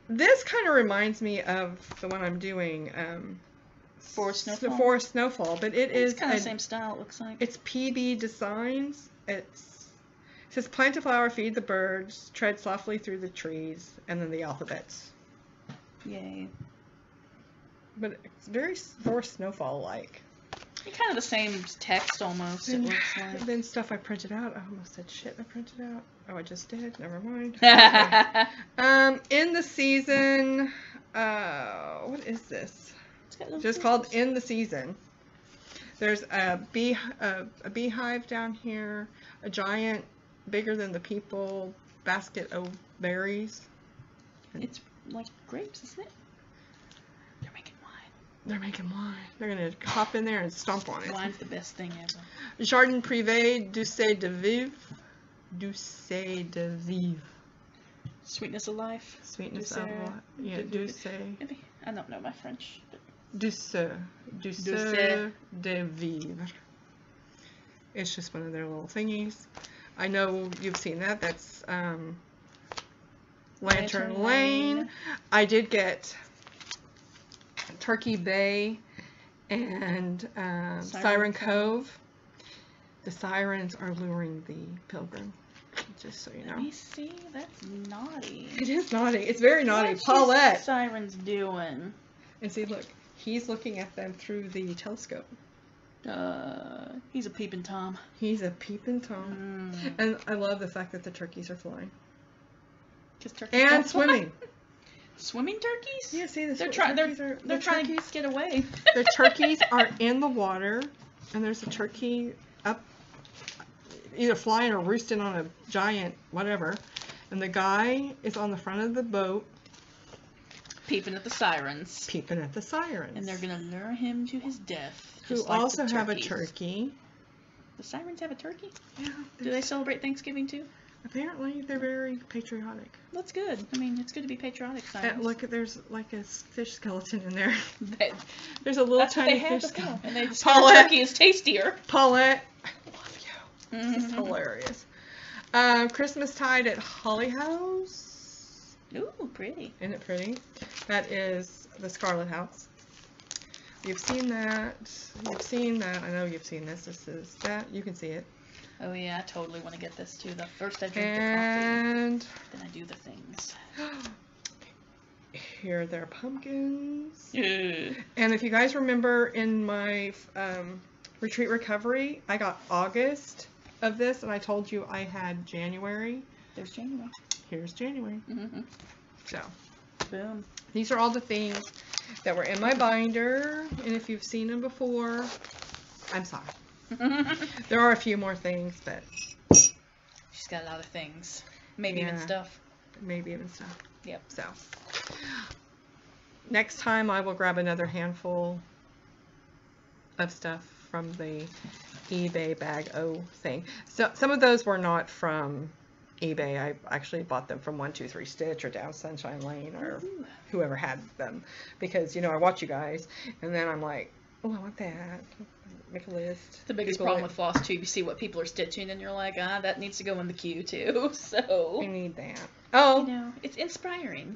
[SPEAKER 1] This kind of reminds me of the one I'm doing.
[SPEAKER 2] Forest Snowfall.
[SPEAKER 1] The Forest Snowfall, but it's
[SPEAKER 2] kind of the same style. It looks like.
[SPEAKER 1] It's PB Designs. It says plant a flower, feed the birds, tread softly through the trees, and then the alphabets.
[SPEAKER 2] Yay.
[SPEAKER 1] But it's very Forest Snowfall-like.
[SPEAKER 2] Kind of the same text almost, it looks like.
[SPEAKER 1] Then stuff I printed out. I almost said shit I printed out. Oh, I just did. Never mind. Okay. In the Season. What is this? Just called In the Season. There's a beehive down here. A giant, bigger than the people, basket of berries.
[SPEAKER 2] It's like grapes, isn't it? They're making wine.
[SPEAKER 1] They're making wine. They're going to hop in there and stomp on it.
[SPEAKER 2] Wine's the best thing ever.
[SPEAKER 1] Jardin Privé, Douce de Vivre. Douce de Vivre.
[SPEAKER 2] Sweetness of life.
[SPEAKER 1] Sweetness of life. Yeah, douce.
[SPEAKER 2] Maybe. I don't know my French. But...
[SPEAKER 1] Douce de Vivre. It's just one of their little thingies. I know you've seen that. That's Lantern Lane. I did get Turkey Bay and Siren Cove. The sirens are luring the pilgrim, just so you know.
[SPEAKER 2] Let me see. That's naughty.
[SPEAKER 1] It is naughty. It's very naughty.
[SPEAKER 2] What's
[SPEAKER 1] Paulette.
[SPEAKER 2] The sirens doing?
[SPEAKER 1] And see, look. He's looking at them through the telescope.
[SPEAKER 2] He's a peeping Tom.
[SPEAKER 1] He's a peeping Tom. And I love the fact that the turkeys are flying. And swimming.
[SPEAKER 2] Swimming turkeys?
[SPEAKER 1] Yeah, see,
[SPEAKER 2] they're trying to get away.
[SPEAKER 1] The turkeys are in the water, and there's a turkey up, either flying or roosting on a giant whatever, And the guy is on the front of the boat.
[SPEAKER 2] Peeping at the sirens.
[SPEAKER 1] Peeping at the sirens.
[SPEAKER 2] And they're going to lure him to his death.
[SPEAKER 1] Who
[SPEAKER 2] like
[SPEAKER 1] also have a turkey.
[SPEAKER 2] The sirens have a turkey?
[SPEAKER 1] Yeah.
[SPEAKER 2] Do they celebrate Thanksgiving too?
[SPEAKER 1] Apparently, they're very patriotic.
[SPEAKER 2] That's good. I mean, it's good to be patriotic, sirens.
[SPEAKER 1] Look, there's like a fish skeleton in there. There's a little tiny fish skeleton.
[SPEAKER 2] And they just
[SPEAKER 1] Paulette.
[SPEAKER 2] turkey is tastier.
[SPEAKER 1] Paulette, I love you. This is hilarious. Christmastide at Holly House.
[SPEAKER 2] Ooh, pretty.
[SPEAKER 1] Isn't it pretty? That is the Scarlet House. You've seen that. You've seen that. I know you've seen this. This is that. You can see it.
[SPEAKER 2] Oh yeah, I totally want to get this too. The first I drink
[SPEAKER 1] and
[SPEAKER 2] the coffee, then I do the things.
[SPEAKER 1] Here are their pumpkins.
[SPEAKER 2] Yeah.
[SPEAKER 1] And if you guys remember in my retreat recovery, I got August of this, and I told you I had January.
[SPEAKER 2] There's January.
[SPEAKER 1] Here's January.
[SPEAKER 2] Mm-hmm.
[SPEAKER 1] So,
[SPEAKER 2] boom.
[SPEAKER 1] These are all the things that were in my binder, and if you've seen them before, I'm sorry. There are a few more things, but
[SPEAKER 2] she's got a lot of things. Maybe even stuff.
[SPEAKER 1] Maybe even stuff.
[SPEAKER 2] Yep.
[SPEAKER 1] So, next time I will grab another handful of stuff from the eBay Bag O thing. So, some of those were not from eBay. I actually bought them from 123 Stitch or Down Sunshine Lane or whoever had them, because I watch you guys and then I'm like, oh, I want that. Make a list.
[SPEAKER 2] The biggest problem with Flosstube, you see what people are stitching and you're like, that needs to go in the queue too. So
[SPEAKER 1] we need that. Oh,
[SPEAKER 2] it's inspiring.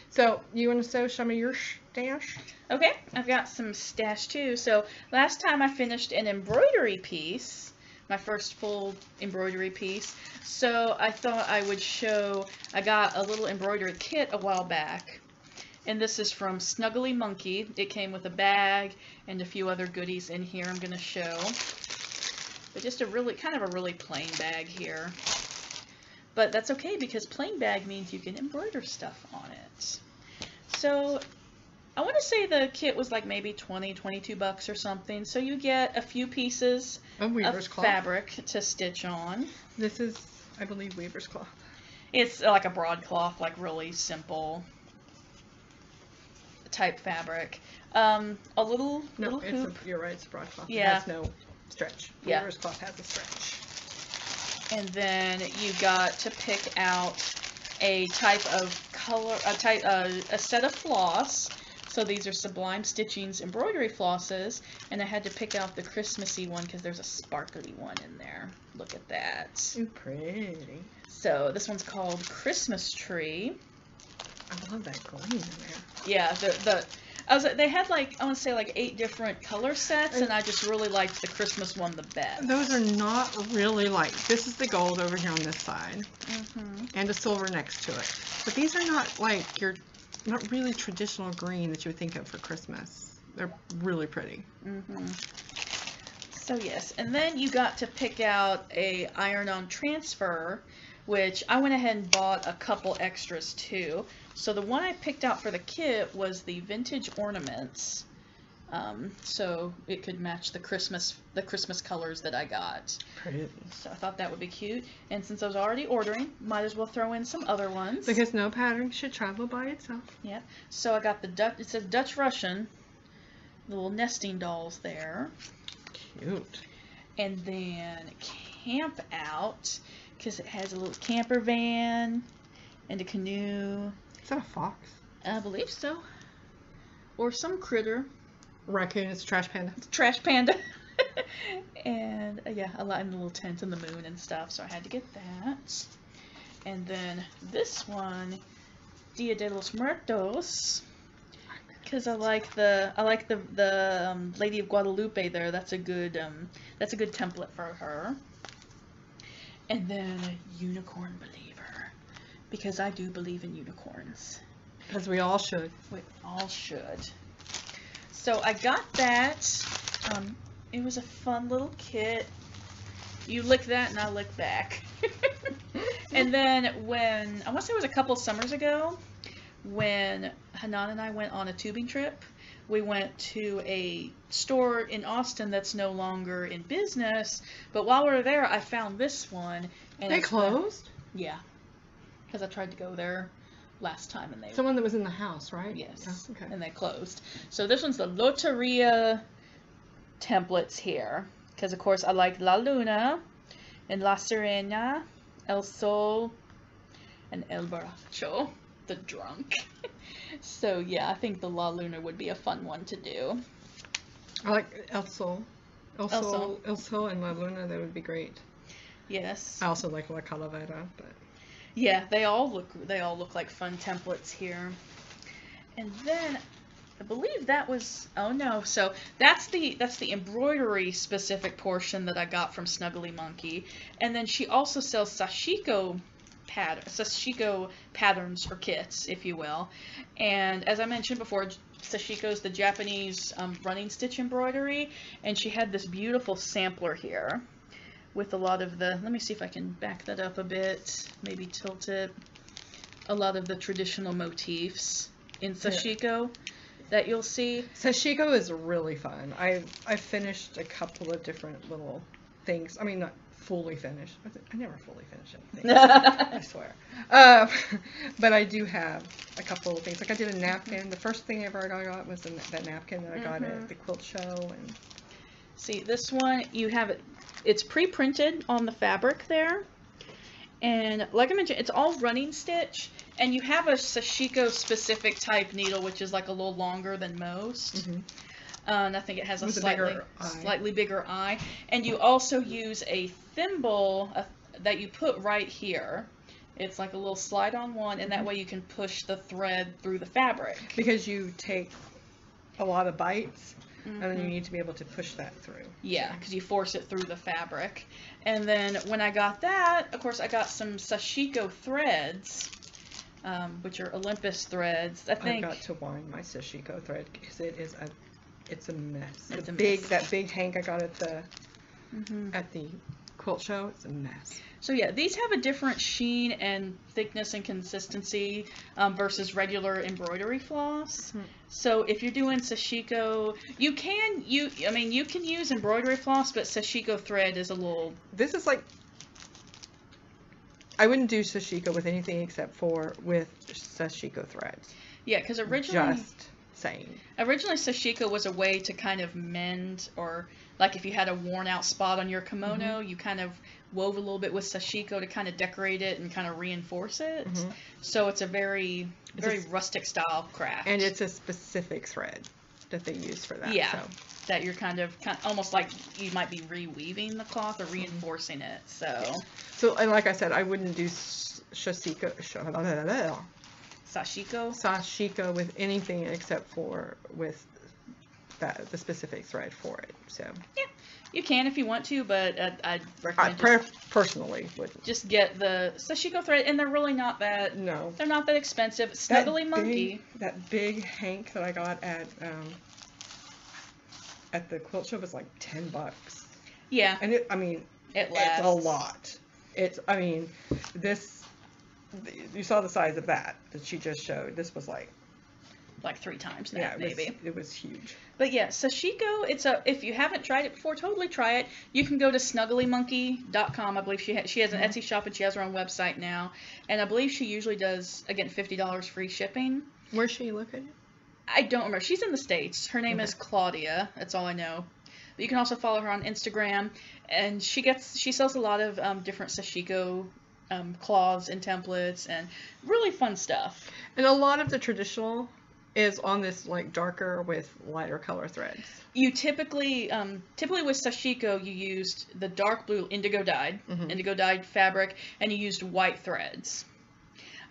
[SPEAKER 1] So you want to show me your stash?
[SPEAKER 2] Okay, I've got some stash too. So last time I finished an embroidery piece, my first full embroidery piece. So I thought I would show, I got a little embroidery kit a while back. And this is from Snuggly Monkey. It came with a bag and a few other goodies in here I'm going to show. But just kind of a really plain bag here. But that's okay, because plain bag means you can embroider stuff on it. So I want to say the kit was like maybe 20, 22 bucks or something. So you get a few pieces of fabric to stitch on.
[SPEAKER 1] This is, I believe, weaver's cloth.
[SPEAKER 2] It's like a broadcloth, like really simple type fabric. A little hoop.
[SPEAKER 1] You're right, it's a broadcloth.
[SPEAKER 2] Yeah.
[SPEAKER 1] It has no stretch. Weaver's cloth has a stretch.
[SPEAKER 2] And then you got to pick out a type of color, a set of floss. So these are Sublime Stitching's embroidery flosses, and I had to pick out the Christmassy one because there's a sparkly one in there. Look at that.
[SPEAKER 1] So pretty.
[SPEAKER 2] So this one's called Christmas Tree.
[SPEAKER 1] I love that green in there.
[SPEAKER 2] Yeah, they had like, I want to say like 8 different color sets, and I just really liked the Christmas one the best.
[SPEAKER 1] Those are not really like, this is the gold over here on this side, and a silver next to it. But these are not like not really traditional green that you would think of for Christmas. They're really pretty.
[SPEAKER 2] So yes, and then you got to pick out a iron-on transfer, which I went ahead and bought a couple extras too. So the one I picked out for the kit was the vintage ornaments, so it could match the Christmas colors that I got.
[SPEAKER 1] Pretty.
[SPEAKER 2] So I thought that would be cute. And since I was already ordering, might as well throw in some other ones.
[SPEAKER 1] Because no pattern should travel by itself.
[SPEAKER 2] Yeah. So I got it says Dutch Russian, little nesting dolls there.
[SPEAKER 1] Cute.
[SPEAKER 2] And then Camp Out, because it has a little camper van and a canoe.
[SPEAKER 1] Is that a fox?
[SPEAKER 2] I believe so. Or some critter.
[SPEAKER 1] Raccoon, it's a trash panda.
[SPEAKER 2] It's a trash panda. And yeah, a little tent in the moon and stuff, so I had to get that. And then this one, Dia de los Muertos, because I like the Lady of Guadalupe there. That's a good template for her. And then Unicorn Believer, because I do believe in unicorns.
[SPEAKER 1] Because we all should.
[SPEAKER 2] We all should. So I got that. It was a fun little kit. You lick that and I lick back. And then when, I want to say it was a couple summers ago, when Hanane and I went on a tubing trip, we went to a store in Austin that's no longer in business, but while we were there, I found this one. And
[SPEAKER 1] they closed?
[SPEAKER 2] Yeah. because I tried to go there last time and they
[SPEAKER 1] Someone that was in the house, right?
[SPEAKER 2] yes,
[SPEAKER 1] Oh, okay.
[SPEAKER 2] and they closed. So this one's the Loteria templates here, because of course I like La Luna and La Sirena, El Sol, and El Borracho, the drunk. So yeah, I think the La Luna would be a fun one to do.
[SPEAKER 1] I like El Sol. El Sol and La Luna, that would be great.
[SPEAKER 2] Yes.
[SPEAKER 1] I also like La Calavera, but
[SPEAKER 2] yeah, they all look like fun templates here. And then I believe that was, oh no, so that's the embroidery specific portion that I got from Snuggly Monkey. And then she also sells Sashiko patterns or kits, if you will. And as I mentioned before, Sashiko's the Japanese running stitch embroidery, and she had this beautiful sampler here with a lot of the, let me see if I can back that up a bit, maybe tilt it, a lot of the traditional motifs in Sashiko that you'll see.
[SPEAKER 1] Sashiko is really fun. I finished a couple of different little things. I mean, not fully finished. I never fully finish anything. I swear. But I do have a couple of things. Like I did a napkin. The first thing ever I got was that napkin that I got at the quilt show. And
[SPEAKER 2] see, this one, you have it. It's pre-printed on the fabric there. And like I mentioned, it's all running stitch. And you have a Sashiko specific type needle, which is like a little longer than most. And I think it has a slightly bigger eye. And you also use a thimble that you put right here. It's like a little slide-on one, and that way you can push the thread through the fabric.
[SPEAKER 1] Because you take a lot of bites, and then you need to be able to push that through.
[SPEAKER 2] Yeah, because you force it through the fabric. And then when I got that, of course, I got some Sashiko threads, which are Olympus threads. I got
[SPEAKER 1] to wind my Sashiko thread because it's a mess.
[SPEAKER 2] It's
[SPEAKER 1] That big tank I got at the quilt show, it's a mess.
[SPEAKER 2] So yeah, these have a different sheen and thickness and consistency versus regular embroidery floss. So if you're doing Sashiko, you can use embroidery floss, but Sashiko thread is a little.
[SPEAKER 1] This is like, I wouldn't do Sashiko with anything except for with Sashiko threads.
[SPEAKER 2] Yeah, because originally.
[SPEAKER 1] Just saying.
[SPEAKER 2] Originally, Sashiko was a way to kind of mend, or like if you had a worn out spot on your kimono, you kind of wove a little bit with Sashiko to kind of decorate it and kind of reinforce it. So it's a very rustic style craft.
[SPEAKER 1] And it's a specific thread that they use for that.
[SPEAKER 2] Yeah, so. That you're kind of almost like you might be reweaving the cloth or reinforcing it. So
[SPEAKER 1] and like I said, I wouldn't do Sashiko with anything except for with the specific thread for it. So
[SPEAKER 2] yeah, you can if you want to, but I'd recommend
[SPEAKER 1] personally wouldn't.
[SPEAKER 2] Just get the Sashiko thread, and they're really not that.
[SPEAKER 1] No,
[SPEAKER 2] they're not that expensive. Snuggly Monkey.
[SPEAKER 1] That big hank that I got at the quilt show was like $10.
[SPEAKER 2] Yeah,
[SPEAKER 1] and it lasts. It's a lot. You saw the size of that she just showed. This was like
[SPEAKER 2] 3 times that, maybe.
[SPEAKER 1] It was huge.
[SPEAKER 2] But yeah, Sashiko, if you haven't tried it before, totally try it. You can go to snugglymonkey.com. I believe she has an Etsy shop, and she has her own website now. And I believe she usually does, again, $50 free shipping.
[SPEAKER 1] Where's she located?
[SPEAKER 2] I don't remember. She's in the States. Her name is Claudia. That's all I know. But you can also follow her on Instagram. And she sells a lot of different Sashiko cloths and templates and really fun stuff.
[SPEAKER 1] And a lot of the traditional is on this like darker with lighter color threads.
[SPEAKER 2] You typically with Sashiko, you used the dark blue indigo dyed fabric, and you used white threads.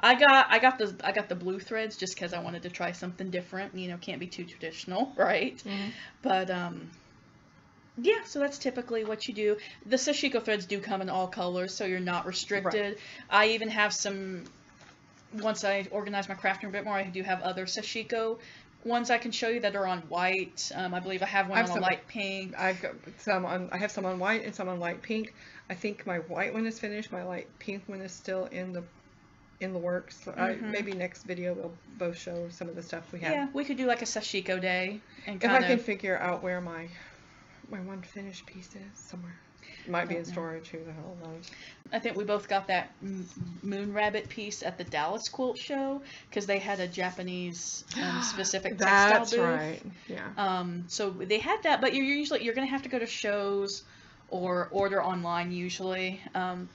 [SPEAKER 2] I got the blue threads just because I wanted to try something different. Can't be too traditional, right? But yeah, so that's typically what you do. The Sashiko threads do come in all colors, so you're not restricted. Right. I even have some, once I organize my crafting a bit more, I do have other Sashiko ones I can show you that are on white. I believe I have one on a light pink.
[SPEAKER 1] I have some on white and some on light pink. I think my white one is finished. My light pink one is still in the works. Maybe next video we'll both show some of the stuff we have.
[SPEAKER 2] Yeah, we could do like a Sashiko day. And
[SPEAKER 1] if I can figure out where my one finished piece is, Might be in storage. Who the hell knows?
[SPEAKER 2] I think we both got that moon rabbit piece at the Dallas Quilt Show because they had a Japanese specific textile booth. That's
[SPEAKER 1] right. Yeah.
[SPEAKER 2] So they had that, but you're gonna have to go to shows or order online usually.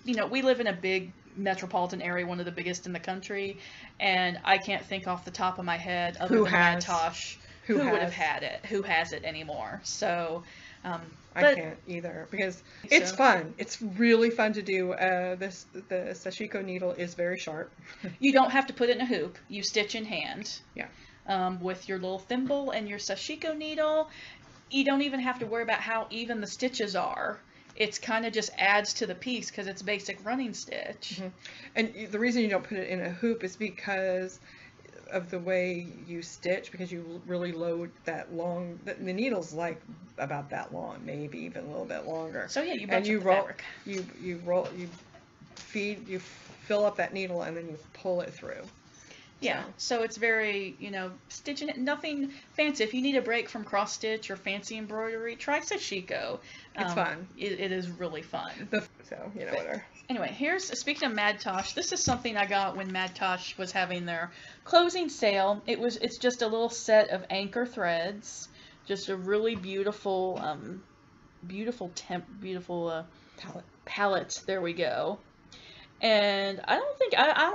[SPEAKER 2] You know, we live in a big metropolitan area, one of the biggest in the country, and I can't think off the top of my head other than Mad Tosh who would have had it, who has it anymore. So.
[SPEAKER 1] I can't either because it's fun. It's really fun to do. The Sashiko needle is very sharp.
[SPEAKER 2] You don't have to put it in a hoop. You stitch in hand.
[SPEAKER 1] Yeah.
[SPEAKER 2] With your little thimble and your Sashiko needle, you don't even have to worry about how even the stitches are. It's kind of just adds to the piece because it's basic running stitch.
[SPEAKER 1] Mm-hmm. And the reason you don't put it in a hoop is because of the way you stitch, because you really load that long. The needle's like about that long, maybe even a little bit longer.
[SPEAKER 2] So yeah, you
[SPEAKER 1] bunch
[SPEAKER 2] up the fabric.
[SPEAKER 1] You fill up that needle and then you pull it through.
[SPEAKER 2] Yeah, so it's very, you know, stitching it, nothing fancy. If you need a break from cross stitch or fancy embroidery, try Sashiko.
[SPEAKER 1] It's fun.
[SPEAKER 2] It is really fun.
[SPEAKER 1] So, you know, whatever.
[SPEAKER 2] Anyway, speaking of Mad Tosh, this is something I got when Mad Tosh was having their closing sale. It's just a little set of anchor threads, just a really beautiful, beautiful palette. There we go. And I don't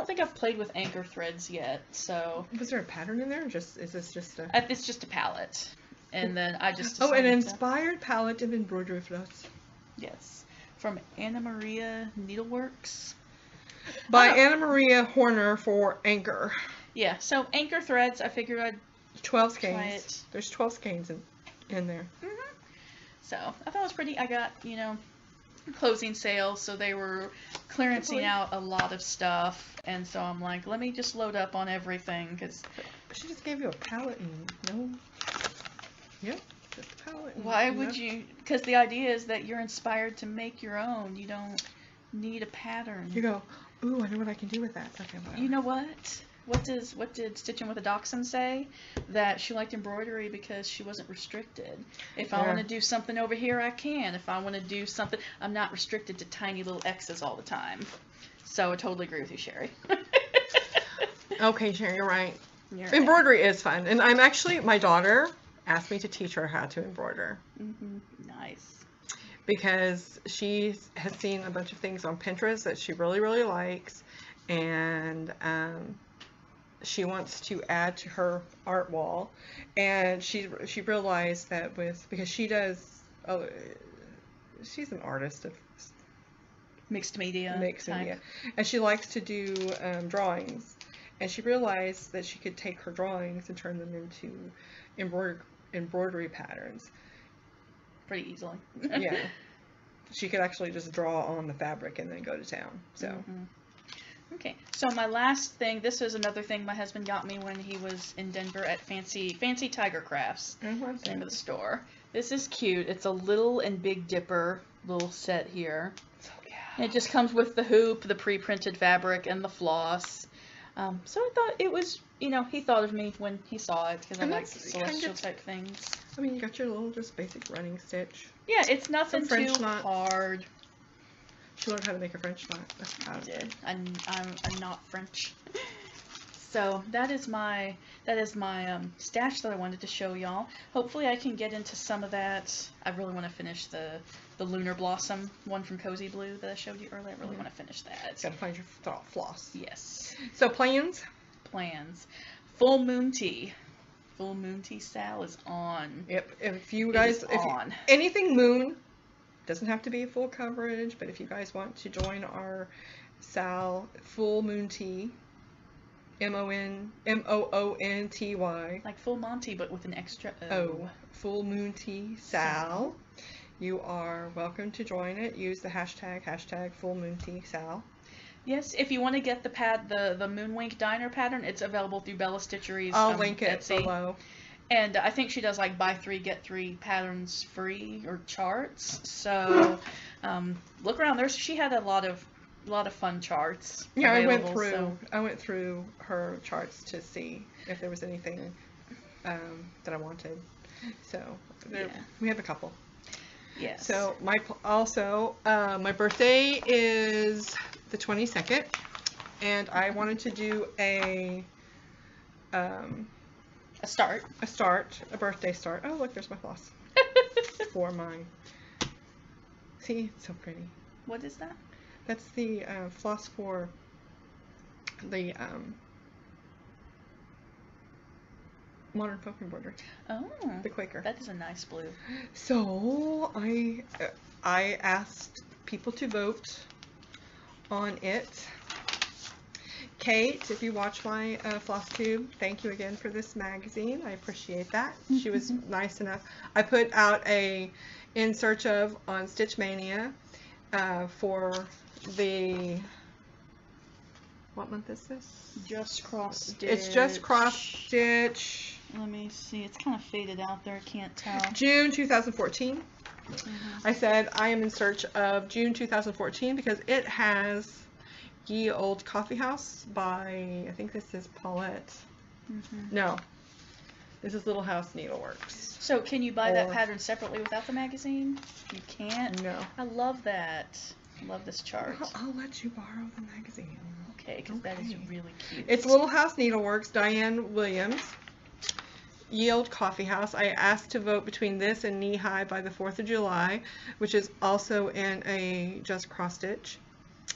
[SPEAKER 2] think I've played with anchor threads yet. So
[SPEAKER 1] was there a pattern in there? Or is this just a?
[SPEAKER 2] It's just a palette, and then I just
[SPEAKER 1] an inspired palette of embroidery floss.
[SPEAKER 2] Yes, from Anna Maria Needleworks.
[SPEAKER 1] By Anna Maria Horner for Anchor.
[SPEAKER 2] Yeah, so anchor threads. I figured I'd
[SPEAKER 1] 12 skeins. There's 12 skeins in there.
[SPEAKER 2] Mm-hmm. So I thought it was pretty. I got, you know, closing sale, so they were clearancing out a lot of stuff, and so I'm like, let me just load up on everything, because
[SPEAKER 1] she just gave you a palette and just a palette.
[SPEAKER 2] Why would you? Because the idea is that you're inspired to make your own. You don't need a pattern.
[SPEAKER 1] You go, ooh, I know what I can do with that. Okay, whatever.
[SPEAKER 2] You know what? What did Stitching with a Dachshund say? That she liked embroidery because she wasn't restricted. If I want to do something over here, I can. If I want to do something, I'm not restricted to tiny little X's all the time. So I totally agree with you, Sherry.
[SPEAKER 1] Okay, Sherry, you're right. Embroidery is fun. And my daughter asked me to teach her how to embroider.
[SPEAKER 2] Mm-hmm. Nice.
[SPEAKER 1] Because she has seen a bunch of things on Pinterest that she really, really likes. And she wants to add to her art wall, and she realized that because she's an artist of
[SPEAKER 2] mixed media,
[SPEAKER 1] and she likes to do drawings, and she realized that she could take her drawings and turn them into embroidery patterns
[SPEAKER 2] pretty easily.
[SPEAKER 1] Yeah, she could actually just draw on the fabric and then go to town. So.
[SPEAKER 2] Mm-hmm. Okay, so my last thing, this is another thing my husband got me when he was in Denver at Fancy Tiger Crafts, name of the store. This is cute. It's a Little and Big Dipper little set here.
[SPEAKER 1] So cute.
[SPEAKER 2] It just comes with the hoop, the pre-printed fabric, and the floss. So I thought it was, you know, he thought of me when he saw it, because I like celestial type things.
[SPEAKER 1] I mean, you got your little just basic running stitch.
[SPEAKER 2] Yeah, it's nothing too hard.
[SPEAKER 1] She learned how to make a French knot. That's proud of her.
[SPEAKER 2] I'm not French. So that is my stash that I wanted to show y'all. Hopefully I can get into some of that. I really want to finish the Lunar Blossom one from Cozy Blue that I showed you earlier. I really want to finish that.
[SPEAKER 1] Gotta find your floss.
[SPEAKER 2] Yes.
[SPEAKER 1] So plans?
[SPEAKER 2] Full Moon Tea. Full Moon Tea Sal is on.
[SPEAKER 1] Yep. If you guys, anything moon. Doesn't have to be full coverage, but if you guys want to join our Sal Full Moon Tea, MOONTY,
[SPEAKER 2] like Full Monty but with an extra
[SPEAKER 1] O. Full Moon Tea Sal, you are welcome to join it. Use the hashtag Full Moon Tea Sal.
[SPEAKER 2] Yes, if you want to get the Moonwink Diner pattern, it's available through Bella Stitchery's
[SPEAKER 1] I'll link it
[SPEAKER 2] Etsy.
[SPEAKER 1] below.
[SPEAKER 2] And I think she does like buy 3 get 3 patterns free or charts. So look around there. She had a lot of fun charts.
[SPEAKER 1] Yeah, I went through her charts to see if there was anything that I wanted. So we have a couple.
[SPEAKER 2] Yes.
[SPEAKER 1] So my birthday is the 22nd, and I wanted to do a birthday start. Oh, look, there's my floss. For mine. See, it's so pretty.
[SPEAKER 2] What is that?
[SPEAKER 1] That's the floss for the modern folk embroidery.
[SPEAKER 2] Oh,
[SPEAKER 1] the Quaker.
[SPEAKER 2] That is a nice blue.
[SPEAKER 1] So I asked people to vote on it. Kate, if you watch my Flosstube, thank you again for this magazine. I appreciate that. She was nice enough. I put out a In Search Of on Stitch Mania for the, what month is this?
[SPEAKER 2] Just Cross Stitch.
[SPEAKER 1] It's Just Cross Stitch.
[SPEAKER 2] Let me see. It's kind of faded out there. I can't tell.
[SPEAKER 1] June 2014. I said I am in search of June 2014 because it has Ye Old Coffee House by, I think this is Paulette. No, this is Little House Needleworks.
[SPEAKER 2] So can you buy that pattern separately without the magazine? You can't?
[SPEAKER 1] No.
[SPEAKER 2] I love that. I love this chart.
[SPEAKER 1] I'll let you borrow the magazine.
[SPEAKER 2] Okay, because that is really cute.
[SPEAKER 1] It's Little House Needleworks, Diane Williams. Ye Old Coffee House. I asked to vote between this and Knee High by the 4th of July, which is also in a Just Cross Stitch.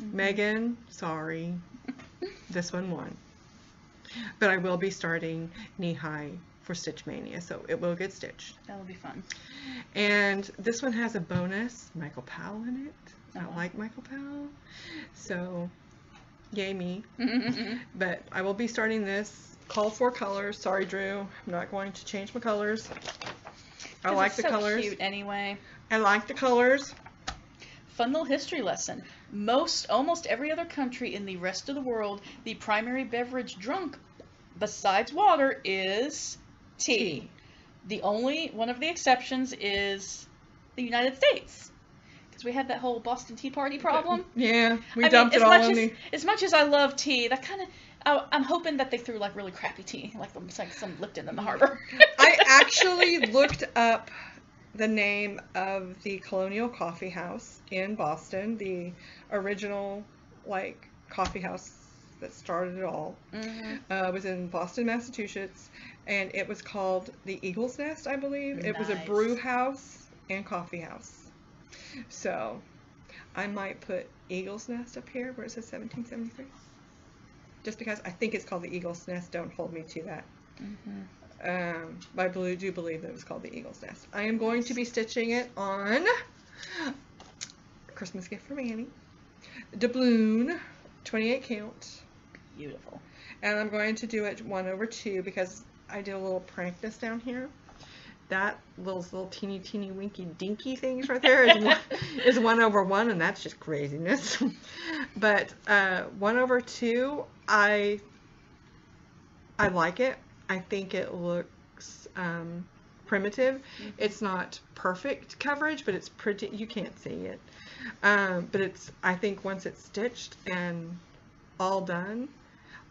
[SPEAKER 1] Megan, sorry, this one won. But I will be starting Knee High for Stitch Mania, so it will get stitched.
[SPEAKER 2] That'll be fun.
[SPEAKER 1] And this one has a bonus, Michael Powell in it. I like Michael Powell, so yay me. But I will be starting this. Call for colors. Sorry, Drew. I'm not going to change my colors. I like the colors.
[SPEAKER 2] Cute anyway.
[SPEAKER 1] I like the colors.
[SPEAKER 2] Fun little history lesson. Almost every other country in the rest of the world, the primary beverage drunk besides water is tea. The only one of the exceptions is the United States. Because we had that whole Boston Tea Party problem.
[SPEAKER 1] Yeah, we dumped it all in the...
[SPEAKER 2] As much as I love tea, that kind of... I'm hoping that they threw like really crappy tea, like some Lipton in the harbor.
[SPEAKER 1] I actually looked up the name of the Colonial Coffee House in Boston, the original like coffee house that started it all. Was in Boston, Massachusetts, and it was called the Eagle's Nest, I believe. It was a brew house and coffee house. So I might put Eagle's Nest up here where it says 1773. Just because I think it's called the Eagle's Nest. Don't hold me to that. But I do believe that it was called the Eagle's Nest. I am going to be stitching it on Christmas Gift from Annie. Doubloon, 28 count.
[SPEAKER 2] Beautiful.
[SPEAKER 1] And I'm going to do it 1/2 because I did a little prankness down here. That little teeny winky dinky things right there is 1/1, and that's just craziness. But 1/2, I like it. I think it looks primitive. It's not perfect coverage, but it's pretty. You can't see it, but it's. I think once it's stitched and all done,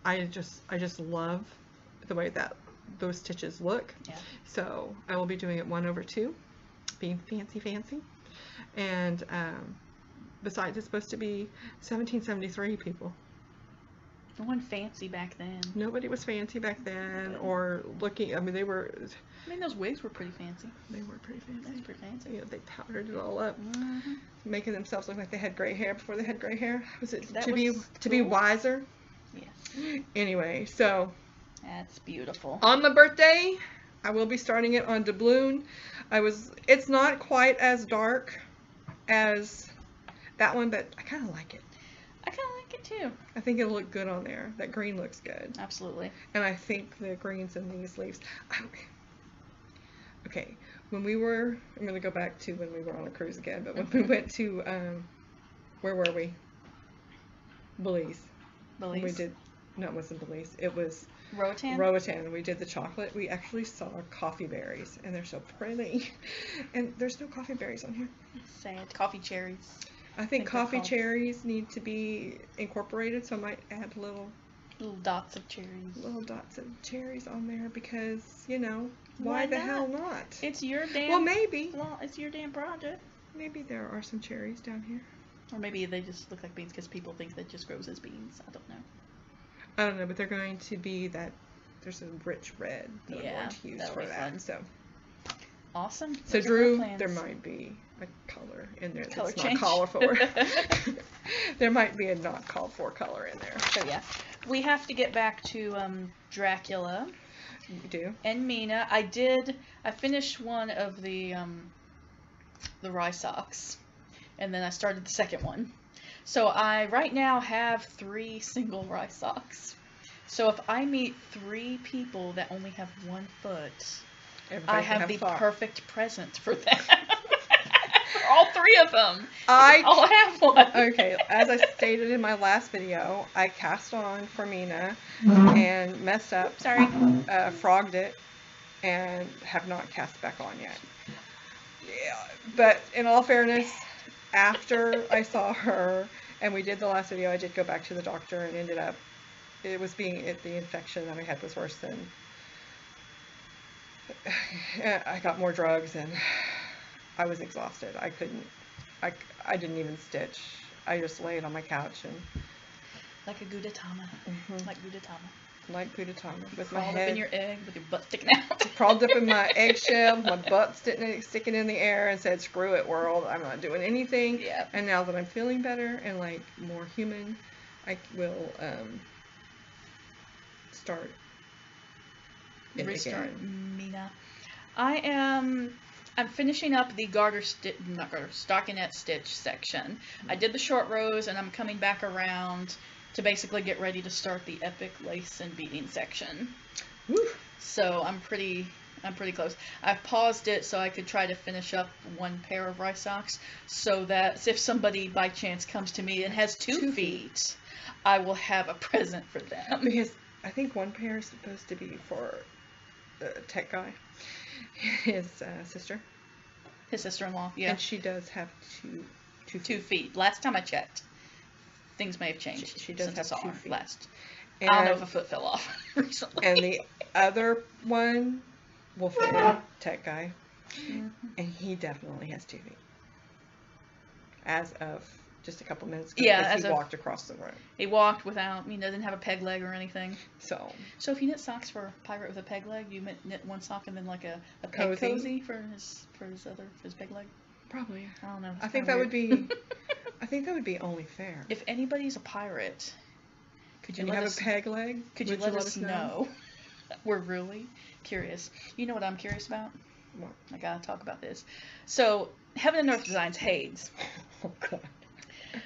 [SPEAKER 1] I just love the way that those stitches look.
[SPEAKER 2] Yeah.
[SPEAKER 1] So I will be doing it 1/2, being fancy. And besides, it's supposed to be 1773 people.
[SPEAKER 2] No one fancy back then.
[SPEAKER 1] Nobody was fancy back then, or looking. I mean, they were.
[SPEAKER 2] I mean, those wigs were pretty fancy.
[SPEAKER 1] They were pretty fancy.
[SPEAKER 2] That's pretty fancy.
[SPEAKER 1] Yeah, they powdered it all up, making themselves look like they had gray hair before they had gray hair. Was it to be wiser?
[SPEAKER 2] Yes.
[SPEAKER 1] Anyway, so.
[SPEAKER 2] That's beautiful.
[SPEAKER 1] On my birthday, I will be starting it on doubloon. It's not quite as dark as that one, but I kind of like it.
[SPEAKER 2] I kind of like it too.
[SPEAKER 1] I think it'll look good on there. That green looks good.
[SPEAKER 2] Absolutely.
[SPEAKER 1] And I think the greens in these leaves. Okay, I'm going to go back to when we were on a cruise again, but when we went to, where were we? Belize.
[SPEAKER 2] Belize?
[SPEAKER 1] We did, no, it wasn't Belize. It was
[SPEAKER 2] Roatan?
[SPEAKER 1] We did the chocolate. We actually saw coffee berries, and they're so pretty. And there's no coffee berries on here.
[SPEAKER 2] Sad. Coffee cherries.
[SPEAKER 1] I think coffee cherries need to be incorporated, so I might add little
[SPEAKER 2] dots of cherries.
[SPEAKER 1] Little dots of cherries on there because, you know, why the hell not?
[SPEAKER 2] It's your damn.
[SPEAKER 1] Well, maybe.
[SPEAKER 2] Well, it's your damn project.
[SPEAKER 1] Maybe there are some cherries down here.
[SPEAKER 2] Or maybe they just look like beans because people think that just grows as beans. I don't know.
[SPEAKER 1] I don't know, but they're going to be that. There's a rich red that I'm going to use for that. Fun. So
[SPEAKER 2] awesome.
[SPEAKER 1] So Drew, there might be a color in there that's not called for. There might be a not called for color in there.
[SPEAKER 2] So yeah, we have to get back to Dracula.
[SPEAKER 1] You do.
[SPEAKER 2] And Mina. I finished one of the rye socks, and then I started the second one. So I right now have 3 single rye socks. So if I meet 3 people that only have 1 foot, I have the perfect present for them. For all 3 of them. I'll have one.
[SPEAKER 1] Okay, as I stated in my last video, I cast on for Mina and messed up.
[SPEAKER 2] Sorry.
[SPEAKER 1] Frogged it and have not cast back on yet. Yeah, but in all fairness, after I saw her and we did the last video, I did go back to the doctor and ended up, it was the infection that I had was worse than, I got more drugs and I was exhausted. I didn't even stitch. I just laid on my couch and.
[SPEAKER 2] Like a Gudetama.
[SPEAKER 1] Mm-hmm.
[SPEAKER 2] Like Gudetama.
[SPEAKER 1] Like Gudetama. With
[SPEAKER 2] crawled
[SPEAKER 1] my head.
[SPEAKER 2] Up in your egg with your butt sticking out.
[SPEAKER 1] Crawled up in my eggshell, my butt sticking in the air and said, screw it, world. I'm not doing anything.
[SPEAKER 2] Yep.
[SPEAKER 1] And now that I'm feeling better and like more human, I will start it
[SPEAKER 2] Restart
[SPEAKER 1] again.
[SPEAKER 2] Mina. I'm finishing up the stockinette stitch section. I did the short rows and I'm coming back around to basically get ready to start the epic lace and beading section.
[SPEAKER 1] Woo.
[SPEAKER 2] So I'm pretty close. I've paused it so I could try to finish up 1 pair of rye socks so that if somebody by chance comes to me and has 2 feet, I will have a present for them.
[SPEAKER 1] Because I think 1 pair is supposed to be for the tech guy. His sister.
[SPEAKER 2] His sister-in-law, yeah.
[SPEAKER 1] And she does have two
[SPEAKER 2] feet. Last time I checked. Things may have changed.
[SPEAKER 1] She does
[SPEAKER 2] since
[SPEAKER 1] have
[SPEAKER 2] I saw
[SPEAKER 1] 2
[SPEAKER 2] her
[SPEAKER 1] feet.
[SPEAKER 2] last.
[SPEAKER 1] And,
[SPEAKER 2] I don't know if a foot fell off recently.
[SPEAKER 1] And the other one will fit tech guy.
[SPEAKER 2] Mm-hmm.
[SPEAKER 1] And he definitely has 2 feet. As of just a couple minutes ago.
[SPEAKER 2] Yeah,
[SPEAKER 1] he walked across the room.
[SPEAKER 2] He walked without, doesn't have a peg leg or anything.
[SPEAKER 1] So
[SPEAKER 2] if you knit socks for a pirate with a peg leg, you knit 1 sock and then like a peg cozy for his peg leg?
[SPEAKER 1] Probably.
[SPEAKER 2] I don't know.
[SPEAKER 1] I think that would be I think that would be only fair.
[SPEAKER 2] If anybody's a pirate, could you
[SPEAKER 1] have a peg leg?
[SPEAKER 2] Could you let us know? We're really curious. You know what I'm curious about?
[SPEAKER 1] What?
[SPEAKER 2] I gotta talk about this. So, Heaven and Earth Designs, Hades.
[SPEAKER 1] Oh, God.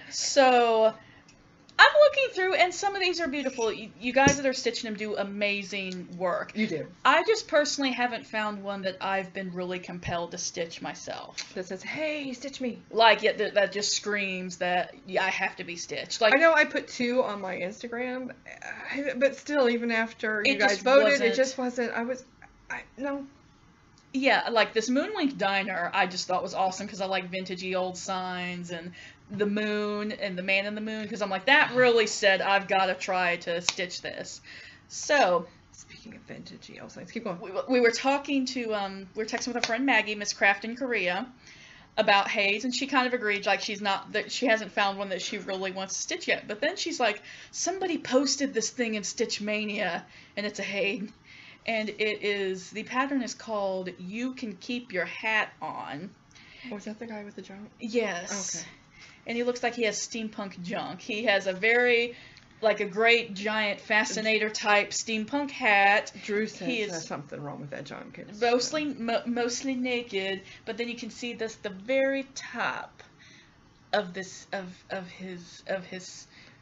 [SPEAKER 2] So, I'm looking through, and some of these are beautiful. You guys that are stitching them do amazing work.
[SPEAKER 1] You do.
[SPEAKER 2] I just personally haven't found one that I've been really compelled to stitch myself.
[SPEAKER 1] That says, hey, stitch me.
[SPEAKER 2] Like, that just screams that I have to be stitched. Like,
[SPEAKER 1] I know I put 2 on my Instagram, but still, even after you guys voted, it just wasn't, no.
[SPEAKER 2] Yeah, like this Moonwink Diner, I just thought was awesome because I like vintagey old signs and the moon and the man in the moon because I'm like, that really said I've got to try to stitch this. So,
[SPEAKER 1] speaking of vintagey old signs, keep going.
[SPEAKER 2] We were talking to, we were texting with a friend Maggie, Miss Craft in Korea, about Hades, and she kind of agreed, like she hasn't found one that she really wants to stitch yet. But then she's like, somebody posted this thing in Stitch Mania, and it's a Hades. And the pattern is called You Can Keep Your Hat On.
[SPEAKER 1] Oh, is that the guy with the junk?
[SPEAKER 2] Yes.
[SPEAKER 1] Okay.
[SPEAKER 2] And he looks like he has steampunk junk. He has a a great giant fascinator type steampunk hat.
[SPEAKER 1] Drew says there's something wrong with that junk.
[SPEAKER 2] Mostly naked, but then you can see the very top of his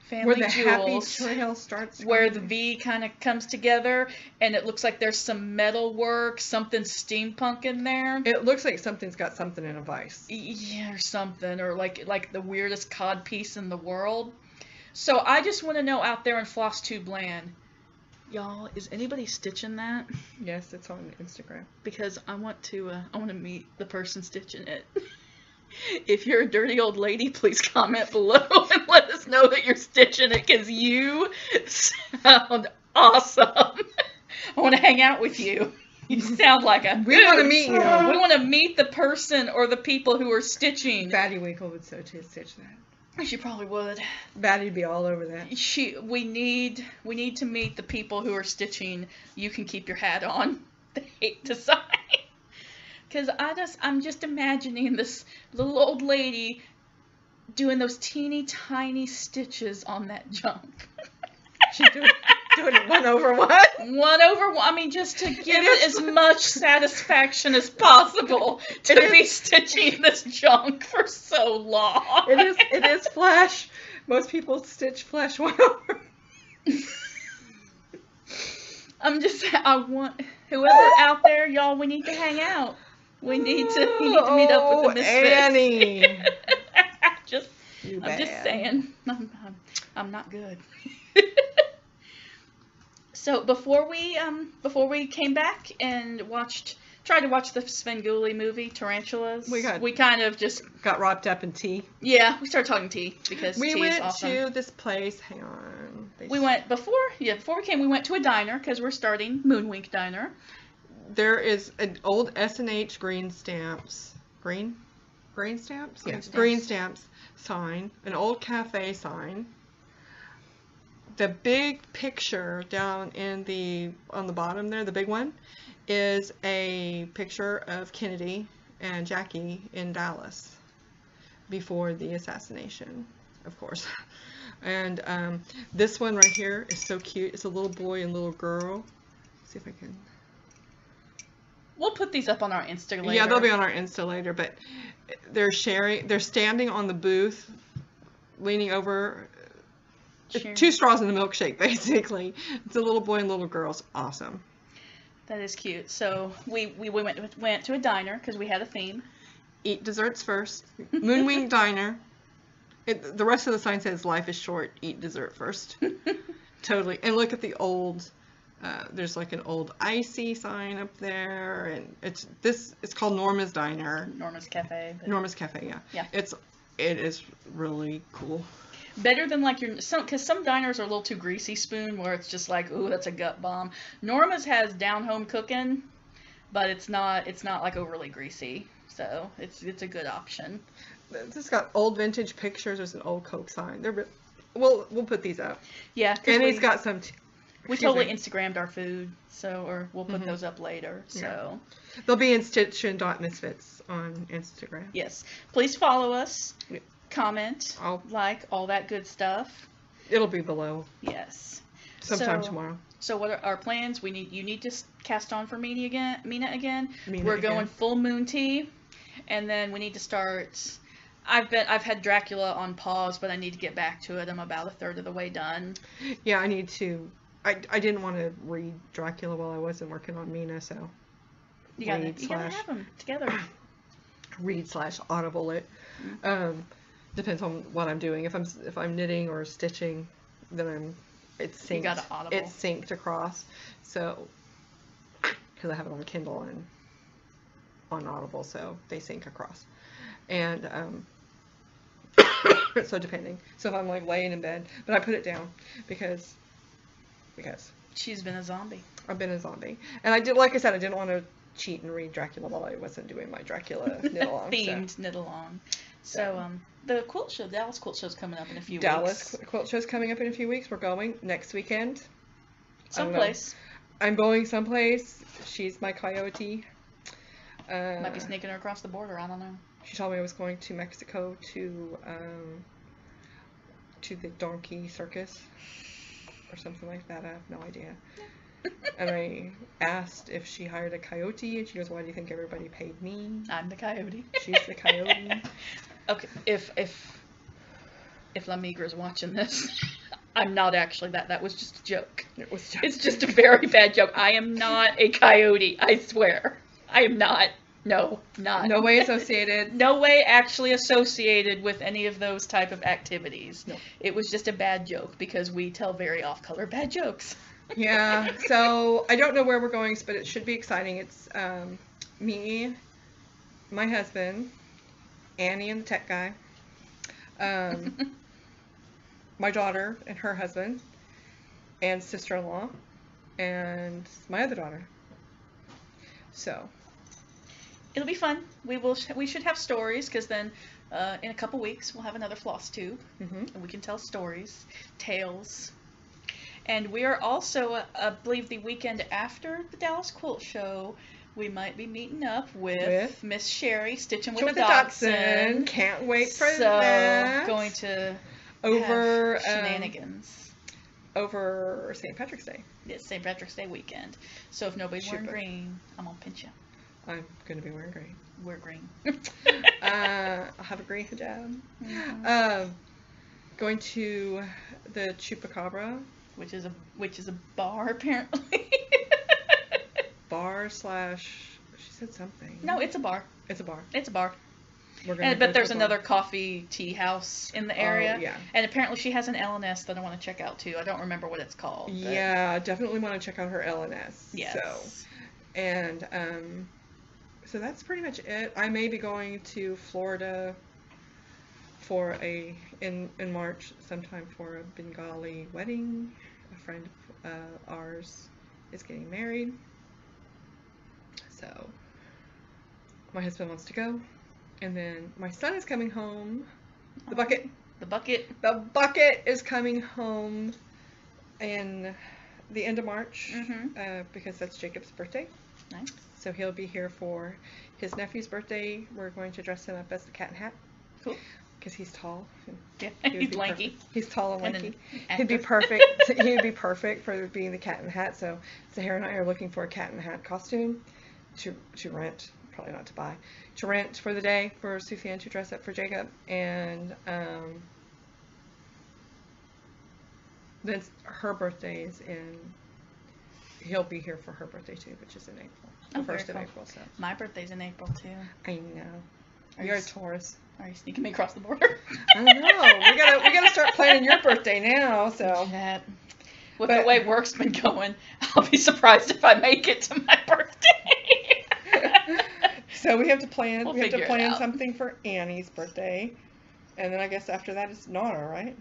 [SPEAKER 2] family
[SPEAKER 1] where the
[SPEAKER 2] jewels,
[SPEAKER 1] happy trail starts,
[SPEAKER 2] where the V kind of comes together, and it looks like there's some metal work, something steampunk in there.
[SPEAKER 1] It looks like something's got something in a vise.
[SPEAKER 2] Yeah, or something, or like the weirdest cod piece in the world. So I just want to know out there in Flosstube land, y'all, is anybody stitching that?
[SPEAKER 1] Yes, it's on Instagram.
[SPEAKER 2] Because I want to meet the person stitching it. If you're a dirty old lady, please comment below and let us know that you're stitching it, because you sound awesome. I want to hang out with you. You sound like a
[SPEAKER 1] We want to meet you.
[SPEAKER 2] We want to meet the person or the people who are stitching.
[SPEAKER 1] Batty Winkle would so stitch that.
[SPEAKER 2] She probably would.
[SPEAKER 1] Batty'd be all over that.
[SPEAKER 2] We need to meet the people who are stitching. You can keep your hat on. The hate design. Because I'm just imagining this little old lady doing those teeny tiny stitches on that junk.
[SPEAKER 1] She's doing it one over one.
[SPEAKER 2] One over one. I mean, just to give it as much satisfaction as possible to be stitching this junk for so long.
[SPEAKER 1] It is flesh. Most people stitch flesh one over.
[SPEAKER 2] I want whoever out there, y'all. We need to hang out. We need to meet up with the Misfits.
[SPEAKER 1] Annie.
[SPEAKER 2] I'm just saying. I'm not good. So before we came back and tried to watch the Snuggly movie, Tarantulas, we kind of just
[SPEAKER 1] got wrapped up in tea.
[SPEAKER 2] Yeah, we started talking tea because
[SPEAKER 1] we
[SPEAKER 2] tea
[SPEAKER 1] went
[SPEAKER 2] is awesome.
[SPEAKER 1] to this place. Hang on.
[SPEAKER 2] Before we came, we went to a diner because we're starting Moonwink Diner.
[SPEAKER 1] There is an old S&H green stamps
[SPEAKER 2] Yes,
[SPEAKER 1] green stamps sign, an old cafe sign. The big picture down on the bottom there, the big one, is a picture of Kennedy and Jackie in Dallas before the assassination, of course. And this one right here is so cute. It's a little boy and little girl. Let's see if I can.
[SPEAKER 2] We'll put these up on our Insta later.
[SPEAKER 1] Yeah, they'll be on our Insta later, but they're standing on the booth, leaning over. Two straws in the milkshake, basically. It's a little boy and little girl. It's awesome.
[SPEAKER 2] That is cute. So we went to a diner because we had a theme.
[SPEAKER 1] Eat desserts first. Moonwink Diner. The rest of the sign says life is short. Eat dessert first. Totally. And look at the old. There's like an old icy sign up there, and it's called Norma's Diner.
[SPEAKER 2] Norma's Cafe.
[SPEAKER 1] Norma's Cafe, yeah.
[SPEAKER 2] Yeah.
[SPEAKER 1] It is really cool.
[SPEAKER 2] Better than like because some diners are a little too greasy spoon where it's just like, ooh, that's a gut bomb. Norma's has down home cooking, but it's not like overly greasy, so it's a good option.
[SPEAKER 1] This got old vintage pictures. There's an old Coke sign. We'll put these up.
[SPEAKER 2] Yeah,
[SPEAKER 1] and he's got some.
[SPEAKER 2] We totally Instagrammed our food, or we'll put those up later. So
[SPEAKER 1] yeah. They'll be in Stitchin'.Misfits on Instagram.
[SPEAKER 2] Yes, please follow us.
[SPEAKER 1] Yeah.
[SPEAKER 2] Comment, like, all that good stuff.
[SPEAKER 1] It'll be below.
[SPEAKER 2] Yes.
[SPEAKER 1] Sometime tomorrow.
[SPEAKER 2] So what are our plans? You need to cast on for Mina again.
[SPEAKER 1] We're
[SPEAKER 2] going full moon tea, and then we need to start. I've had Dracula on pause, but I need to get back to it. I'm about a third of the way done.
[SPEAKER 1] Yeah, I need to. I didn't want to read Dracula while I wasn't working on Mina, so.
[SPEAKER 2] You gotta have them together.
[SPEAKER 1] Read/audible it. Depends on what I'm doing. If I'm knitting or stitching, then it's synced.
[SPEAKER 2] You gotta audible.
[SPEAKER 1] It's synced across. So, because I have it on Kindle and on Audible, so they sync across. And so depending. So if I'm like laying in bed, but I put it down because
[SPEAKER 2] she's been a zombie.
[SPEAKER 1] I've been a zombie, and I didn't want to cheat and read Dracula while I wasn't doing my Dracula knit along.
[SPEAKER 2] Themed knit along. So the quilt show, Dallas Quilt Show's coming up in a few weeks.
[SPEAKER 1] Dallas Quilt Show's coming up in a few weeks. We're going next weekend.
[SPEAKER 2] Someplace.
[SPEAKER 1] I'm going someplace. She's my coyote.
[SPEAKER 2] Might be sneaking her across the border. I don't know.
[SPEAKER 1] She told me I was going to Mexico to the donkey circus or something like that. I have no idea. And I asked if she hired a coyote, and she goes, "Why do you think everybody paid me?"
[SPEAKER 2] I'm the coyote.
[SPEAKER 1] She's the coyote.
[SPEAKER 2] Okay, if La Migra's watching this, I'm not actually that. That was just a joke.
[SPEAKER 1] It was
[SPEAKER 2] It's just a very bad joke. I am not a coyote. I swear, I am not. No, not.
[SPEAKER 1] No way associated.
[SPEAKER 2] No way actually associated with any of those type of activities.
[SPEAKER 1] No.
[SPEAKER 2] It was just a bad joke because we tell very off-color bad jokes.
[SPEAKER 1] Yeah, so I don't know where we're going, but it should be exciting. It's me, my husband, Annie and the tech guy, my daughter and her husband, and sister-in-law, and my other daughter. So
[SPEAKER 2] it'll be fun. We should have stories, because then in a couple weeks we'll have another Flosstube, and we can tell stories, tales. And we are also, I believe, the weekend after the Dallas Quilt Show, we might be meeting up with Miss Sherry, Stitching with the Dachshund.
[SPEAKER 1] Can't wait for that.
[SPEAKER 2] So, going to
[SPEAKER 1] over
[SPEAKER 2] have shenanigans.
[SPEAKER 1] Over St. Patrick's Day.
[SPEAKER 2] It's St. Patrick's Day weekend. So if nobody's wearing green, I'm going to pinch you.
[SPEAKER 1] I'm going to be wearing green.
[SPEAKER 2] We're green.
[SPEAKER 1] I'll have a green hijab. Going to the Chupacabra.
[SPEAKER 2] Which is a bar, apparently.
[SPEAKER 1] Bar / she said something.
[SPEAKER 2] No, it's a bar.
[SPEAKER 1] It's a bar.
[SPEAKER 2] It's a bar.
[SPEAKER 1] But
[SPEAKER 2] there's another coffee tea house in the area.
[SPEAKER 1] Oh, yeah.
[SPEAKER 2] And apparently she has an LNS that I want to check out too. I don't remember what it's called. But...
[SPEAKER 1] Yeah, definitely want to check out her LNS.
[SPEAKER 2] Yes.
[SPEAKER 1] So, and so that's pretty much it. I may be going to Florida for in March sometime for a Bengali wedding. A friend of ours is getting married, so my husband wants to go, and then my son is coming home. The bucket is coming home in the end of March, because that's Jacob's birthday.
[SPEAKER 2] Nice.
[SPEAKER 1] So he'll be here for his nephew's birthday. We're going to dress him up as the Cat in Hat. Cool. Because he's tall.
[SPEAKER 2] Yeah, he's lanky.
[SPEAKER 1] Perfect. He's tall and lanky.
[SPEAKER 2] And
[SPEAKER 1] He'd be perfect. He'd be perfect for being the Cat in the Hat. So Sahara and I are looking for a Cat in the Hat costume to rent, probably not to buy, to rent for the day for Sufyan to dress up for Jacob. And then her birthday is in. He'll be here for her birthday too, which is in April. The 1st of April. So
[SPEAKER 2] my birthday's in April too.
[SPEAKER 1] I know. You're a Taurus.
[SPEAKER 2] Are you sneaking me across the border?
[SPEAKER 1] I don't know. We gotta start planning your birthday now. So.
[SPEAKER 2] With the way work's been going, I'll be surprised if I make it to my birthday.
[SPEAKER 1] So we have to plan.
[SPEAKER 2] We have to
[SPEAKER 1] plan something for Annie's birthday, and then I guess after that it's Nara, right?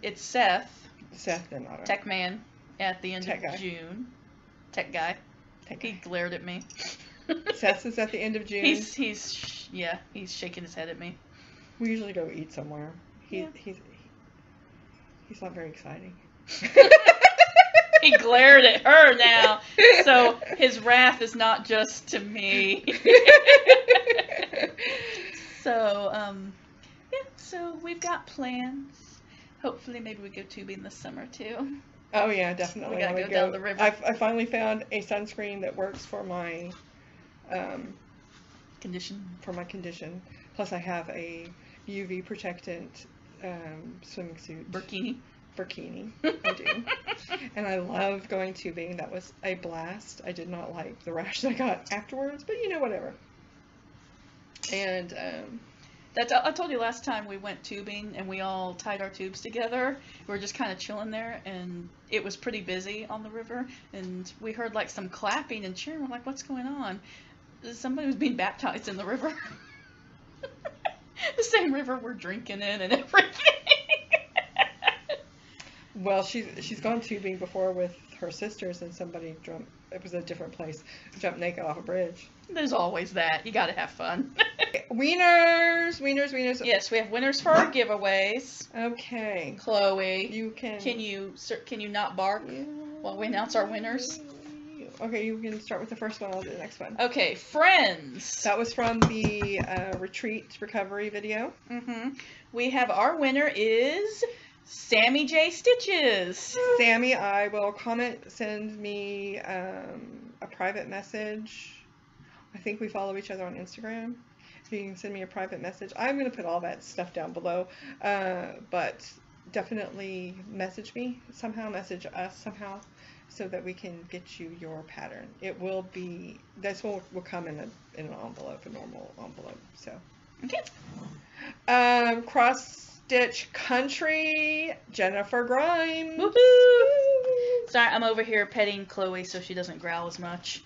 [SPEAKER 2] It's Seth.
[SPEAKER 1] Seth and Nara.
[SPEAKER 2] Tech Man at the end of June. Tech guy. He glared at me.
[SPEAKER 1] Seth is at the end of June.
[SPEAKER 2] He's shaking his head at me.
[SPEAKER 1] We usually go eat somewhere. He's not very exciting.
[SPEAKER 2] He glared at her now, so his wrath is not just to me. So so we've got plans. Hopefully, maybe we go tubing this summer too.
[SPEAKER 1] Oh yeah, definitely.
[SPEAKER 2] We gotta go down the river.
[SPEAKER 1] I finally found a sunscreen that works for my
[SPEAKER 2] condition.
[SPEAKER 1] For my condition. Plus, I have a UV protectant swimming suit. Burkini. I do. And I love going tubing. That was a blast. I did not like the rash that I got afterwards, but whatever. And
[SPEAKER 2] I told you last time we went tubing and we all tied our tubes together. We were just kind of chilling there, and it was pretty busy on the river, and we heard like some clapping and cheering. We're like, what's going on? Somebody was being baptized in the river. The same river we're drinking in and everything.
[SPEAKER 1] Well, she's gone tubing before with her sisters, and somebody jumped. It was a different place. Jumped naked off a bridge.
[SPEAKER 2] There's always that. You gotta have fun.
[SPEAKER 1] Wieners.
[SPEAKER 2] Yes, we have winners for our giveaways.
[SPEAKER 1] Okay.
[SPEAKER 2] Chloe,
[SPEAKER 1] you can.
[SPEAKER 2] Can you not bark while we announce our winners?
[SPEAKER 1] Okay, you can start with the first one. I'll do the next one.
[SPEAKER 2] Okay, friends.
[SPEAKER 1] That was from the retreat recovery video.
[SPEAKER 2] We have our winner is Sammy J. Stitches.
[SPEAKER 1] Sammy, I will send me a private message. I think we follow each other on Instagram. If you can send me a private message. I'm going to put all that stuff down below. But definitely message me somehow, message us somehow, so that we can get you your pattern. It will be, this will come in an envelope, a normal envelope. So. Okay. Cross Stitch Country, Jennifer Grimes.
[SPEAKER 2] Woohoo! Sorry, I'm over here petting Chloe so she doesn't growl as much.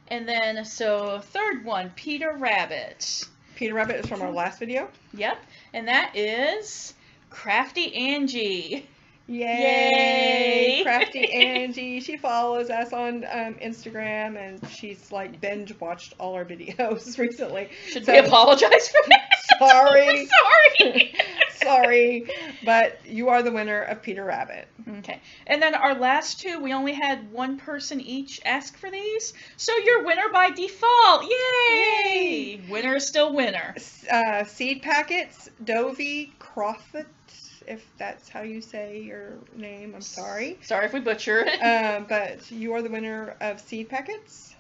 [SPEAKER 2] And then, so third one, Peter Rabbit.
[SPEAKER 1] Peter Rabbit is from our last video.
[SPEAKER 2] Yep, and that is Crafty Angie.
[SPEAKER 1] Yay!
[SPEAKER 2] Yay!
[SPEAKER 1] Crafty Angie. She follows us on Instagram, and she's like binge watched all our videos recently.
[SPEAKER 2] Should we apologize for that?
[SPEAKER 1] Sorry.
[SPEAKER 2] Sorry.
[SPEAKER 1] Sorry, but you are the winner of Peter Rabbit.
[SPEAKER 2] Okay. And then our last two, we only had one person each ask for these. So you're winner by default. Yay! Winner is still winner.
[SPEAKER 1] Seed Packets, Dovey Crawford, if that's how you say your name. I'm sorry.
[SPEAKER 2] Sorry if we butchered it.
[SPEAKER 1] But you are the winner of Seed Packets.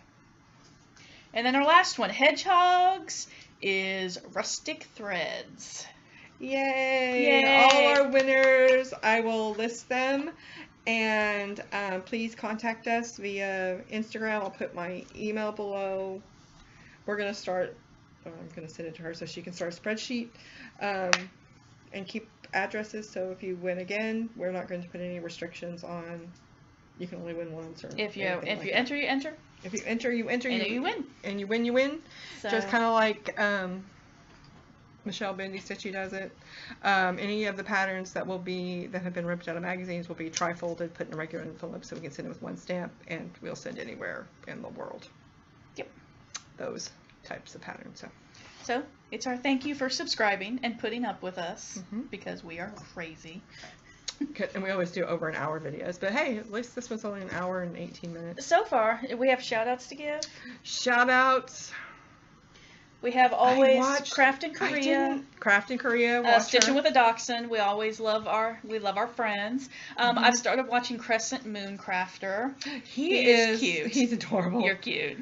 [SPEAKER 2] And then our last one, Hedgehogs, is Rustic Threads.
[SPEAKER 1] Yay!
[SPEAKER 2] Yay!
[SPEAKER 1] All our winners, I will list them, and please contact us via Instagram. I'll put my email below. We're going to start, I'm going to send it to her so she can start a spreadsheet, and keep addresses, so if you win again, we're not going to put any restrictions on, you can only win once, or
[SPEAKER 2] if you
[SPEAKER 1] like
[SPEAKER 2] enter, you enter.
[SPEAKER 1] If you enter, you enter.
[SPEAKER 2] And you win.
[SPEAKER 1] And you win, you win.
[SPEAKER 2] So.
[SPEAKER 1] Just kind of like Michelle Bendy Stitchy does it. Any of the patterns that have been ripped out of magazines will be tri-folded, put in a regular envelope, so we can send it with one stamp, and we'll send anywhere in the world.
[SPEAKER 2] Yep.
[SPEAKER 1] Those types of patterns.
[SPEAKER 2] So it's our thank you for subscribing and putting up with us, because we are crazy.
[SPEAKER 1] And we always do over an hour videos, but hey, at least this was only an hour and 18 minutes.
[SPEAKER 2] So far, we have shout outs to give.
[SPEAKER 1] Shout outs.
[SPEAKER 2] We have always Craft in Korea.
[SPEAKER 1] Craft in Korea.
[SPEAKER 2] Stitching with a Dachshund. We always love our friends. I've started watching Crescent Moon Crafter.
[SPEAKER 1] He is
[SPEAKER 2] cute.
[SPEAKER 1] He's adorable.
[SPEAKER 2] You're cute.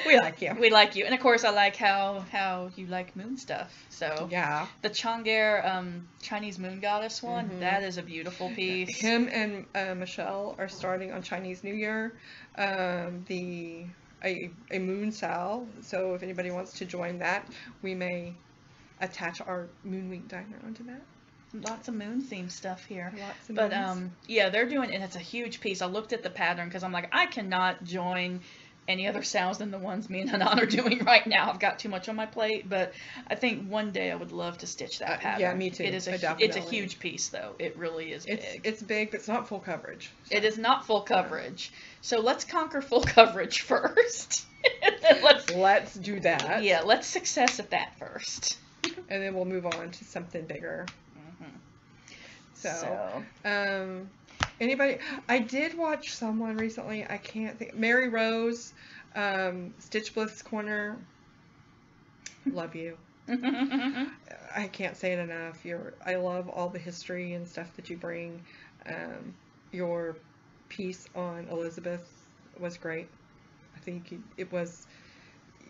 [SPEAKER 1] We like you.
[SPEAKER 2] We like you, and of course I like how you like moon stuff. So
[SPEAKER 1] yeah,
[SPEAKER 2] the Chang'e Chinese moon goddess one, that is a beautiful piece.
[SPEAKER 1] Him and Michelle are starting on Chinese New Year. A moon sal, so if anybody wants to join that, we may attach our Moon Week diner onto that.
[SPEAKER 2] Lots of moon theme stuff here.
[SPEAKER 1] Lots of
[SPEAKER 2] but
[SPEAKER 1] moons.
[SPEAKER 2] yeah, they're doing, and it's a huge piece. I looked at the pattern because I'm like, I cannot join any other sales than the ones me and Hanane are doing right now. I've got too much on my plate, but I think one day I would love to stitch that pattern.
[SPEAKER 1] Yeah, me too.
[SPEAKER 2] It's a huge piece though. It really is big.
[SPEAKER 1] It's big, but it's not full coverage. So.
[SPEAKER 2] It is not full coverage. So let's conquer full coverage first.
[SPEAKER 1] Let's do that.
[SPEAKER 2] Yeah, let's success at that first.
[SPEAKER 1] And then we'll move on to something bigger. So, anybody, I did watch someone recently, I can't think, Mary Rose, Stitch Bliss Corner, love you. I can't say it enough. I love all the history and stuff that you bring. Your piece on Elizabeth was great. I think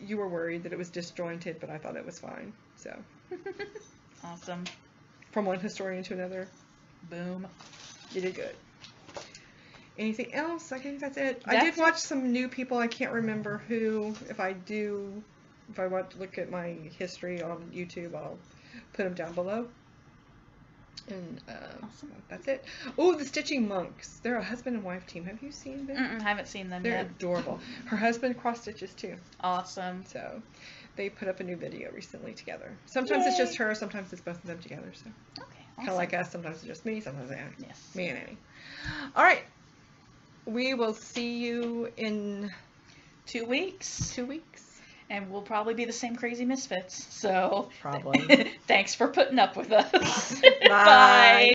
[SPEAKER 1] you were worried that it was disjointed, but I thought it was fine. So
[SPEAKER 2] awesome.
[SPEAKER 1] From one historian to another.
[SPEAKER 2] Boom.
[SPEAKER 1] You did good. Anything else? I think that's it. I did watch some new people. I can't remember who. If I want to look at my history on YouTube, I'll put them down below. And awesome. That's it. Oh, the Stitching Monks. They're a husband and wife team. Have you seen them?
[SPEAKER 2] I haven't seen them yet.
[SPEAKER 1] They're adorable. Her husband cross stitches too.
[SPEAKER 2] Awesome.
[SPEAKER 1] So they put up a new video recently together. Sometimes it's just her, sometimes it's both of them together. So
[SPEAKER 2] okay, awesome.
[SPEAKER 1] Kind of like us. Sometimes it's just me, sometimes Annie.
[SPEAKER 2] Yes.
[SPEAKER 1] Me and Annie. All right. We will see you in
[SPEAKER 2] 2 weeks.
[SPEAKER 1] 2 weeks.
[SPEAKER 2] And we'll probably be the same crazy misfits. So
[SPEAKER 1] probably.
[SPEAKER 2] Thanks for putting up with us.
[SPEAKER 1] Bye.
[SPEAKER 2] Bye.